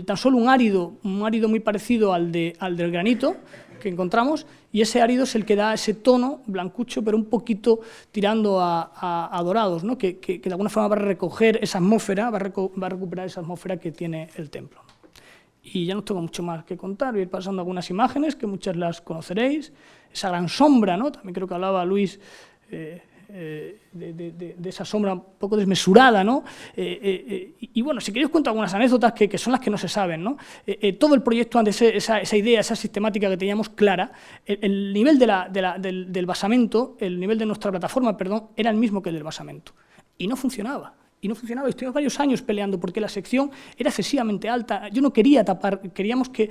tan solo un árido muy parecido al del granito, que encontramos, y ese árido es el que da ese tono blancucho, pero un poquito tirando a dorados, ¿no? que de alguna forma va a recoger esa atmósfera, va a recuperar esa atmósfera que tiene el templo. Y ya no tengo mucho más que contar, voy a ir pasando algunas imágenes, que muchas las conoceréis. Esa gran sombra, ¿no? También creo que hablaba Luis de esa sombra un poco desmesurada, ¿no? Y bueno, si queréis os cuento algunas anécdotas que son las que no se saben, ¿no? Todo el proyecto, antes esa idea, esa sistemática que teníamos clara, el nivel del basamento, el nivel de nuestra plataforma, perdón, era el mismo que el del basamento. Y no funcionaba. Y no funcionaba, estuvimos varios años peleando porque la sección era excesivamente alta. Yo no quería tapar, queríamos que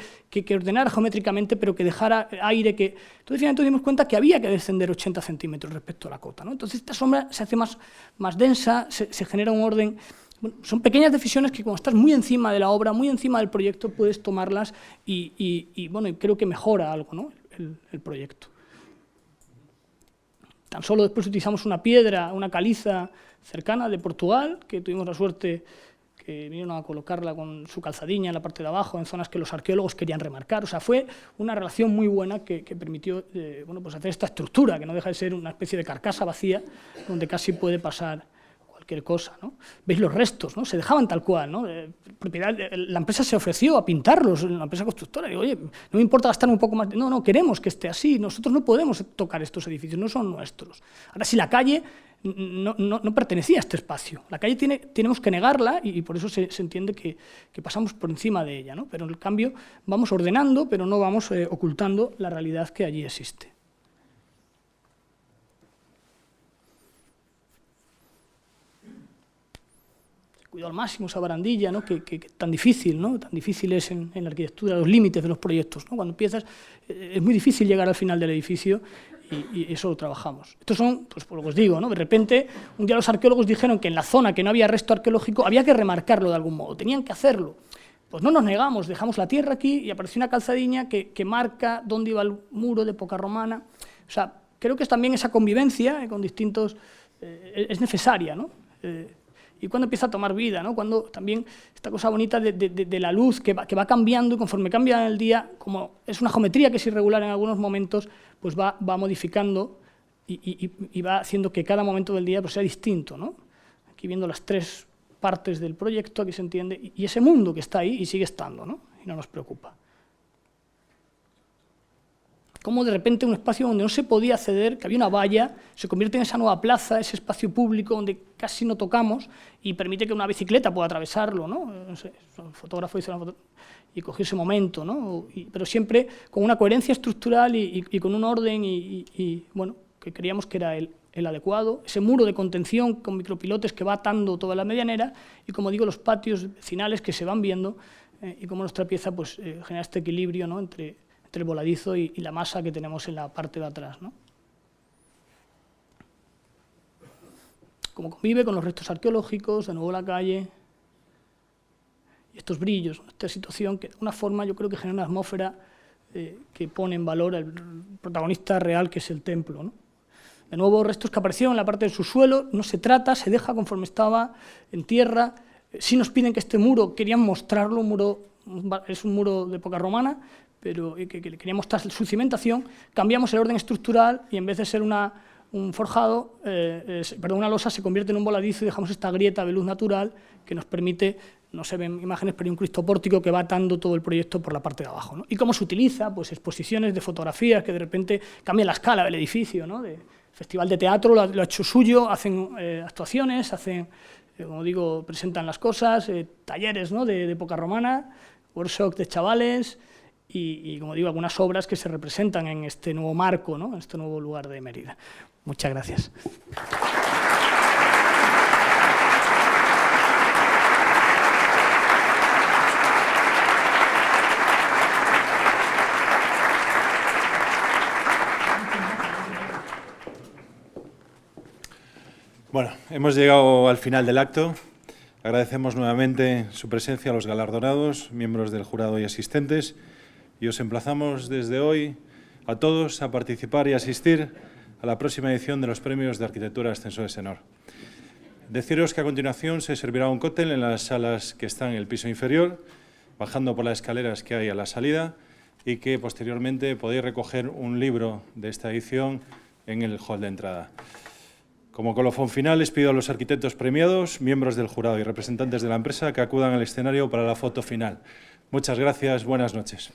ordenara geométricamente, pero que dejara aire. Entonces, finalmente nos dimos cuenta que había que descender 80 centímetros respecto a la cota, ¿no? Entonces, esta sombra se hace más densa, se genera un orden. Bueno, son pequeñas decisiones que cuando estás muy encima de la obra, muy encima del proyecto, puedes tomarlas y creo que mejora algo, ¿no? el proyecto. Tan solo después utilizamos una piedra, una caliza cercana de Portugal, que tuvimos la suerte que vinieron a colocarla con su calzadilla en la parte de abajo, en zonas que los arqueólogos querían remarcar. O sea, fue una relación muy buena que permitió pues hacer esta estructura, que no deja de ser una especie de carcasa vacía, donde casi puede pasar cualquier cosa, ¿no? Veis los restos, ¿no? Se dejaban tal cual, ¿no? La empresa se ofreció a pintarlos, la empresa constructora, y digo, oye, no me importa gastar un poco más, no, queremos que esté así, nosotros no podemos tocar estos edificios, no son nuestros. Ahora, si la calle no pertenecía a este espacio, la calle tenemos que negarla y por eso se entiende que pasamos por encima de ella, ¿no? Pero en el cambio vamos ordenando, pero no vamos ocultando la realidad que allí existe. Cuidado al máximo esa barandilla, ¿no? que tan difícil, ¿no? Tan difícil es en la arquitectura, los límites de los proyectos, ¿no? Cuando empiezas, es muy difícil llegar al final del edificio y eso lo trabajamos. Estos son, pues por lo que os digo, ¿no? De repente, un día los arqueólogos dijeron que en la zona que no había resto arqueológico había que remarcarlo de algún modo, tenían que hacerlo. Pues no nos negamos, dejamos la tierra aquí y apareció una calzadilla que marca dónde iba el muro de época romana. O sea, creo que también esa convivencia con distintos es necesaria, ¿no? Y cuando empieza a tomar vida, ¿no? Cuando también esta cosa bonita de la luz que va cambiando y conforme cambia el día, como es una geometría que es irregular en algunos momentos, pues va modificando y va haciendo que cada momento del día pues sea distinto, ¿no? Aquí viendo las tres partes del proyecto, aquí se entiende, y ese mundo que está ahí y sigue estando, ¿no? Y no nos preocupa. Cómo de repente un espacio donde no se podía acceder, que había una valla, se convierte en esa nueva plaza, ese espacio público donde casi no tocamos y permite que una bicicleta pueda atravesarlo, ¿no? No sé, un fotógrafo hizo una foto y cogió ese momento, ¿no? Pero siempre con una coherencia estructural y con un orden bueno, que creíamos que era el adecuado, ese muro de contención con micropilotes que va atando toda la medianera y, como digo, los patios vecinales que se van viendo y cómo nuestra pieza pues, genera este equilibrio, ¿no? entre el voladizo y la masa que tenemos en la parte de atrás, ¿no? Cómo convive con los restos arqueológicos, de nuevo la calle, y estos brillos, esta situación que de alguna forma yo creo que genera una atmósfera que pone en valor al protagonista real que es el templo, ¿no? De nuevo restos que aparecieron en la parte del subsuelo, no se trata, se deja conforme estaba en tierra. Sí nos piden que este muro, querían mostrarlo, es un muro de época romana, pero que quería mostrar su cimentación, cambiamos el orden estructural y en vez de ser un forjado, una losa se convierte en un voladizo y dejamos esta grieta de luz natural que nos permite, no se ven imágenes, pero hay un Cristo pórtico que va atando todo el proyecto por la parte de abajo, ¿no? Y cómo se utiliza, pues exposiciones de fotografías que de repente cambian la escala del edificio, ¿no? De Festival de Teatro lo ha hecho suyo, hacen actuaciones, hacen, como digo, presentan las cosas, talleres, ¿no? de época romana, workshops de chavales, y, como digo, algunas obras que se representan en este nuevo marco, ¿no? En este nuevo lugar de Mérida. Muchas gracias. Bueno, hemos llegado al final del acto. Agradecemos nuevamente su presencia a los galardonados, miembros del jurado y asistentes, y os emplazamos desde hoy a todos a participar y asistir a la próxima edición de los Premios de Arquitectura Ascensores ENOR. Deciros que a continuación se servirá un cóctel en las salas que están en el piso inferior, bajando por las escaleras que hay a la salida, y que posteriormente podéis recoger un libro de esta edición en el hall de entrada. Como colofón final, les pido a los arquitectos premiados, miembros del jurado y representantes de la empresa que acudan al escenario para la foto final. Muchas gracias, buenas noches.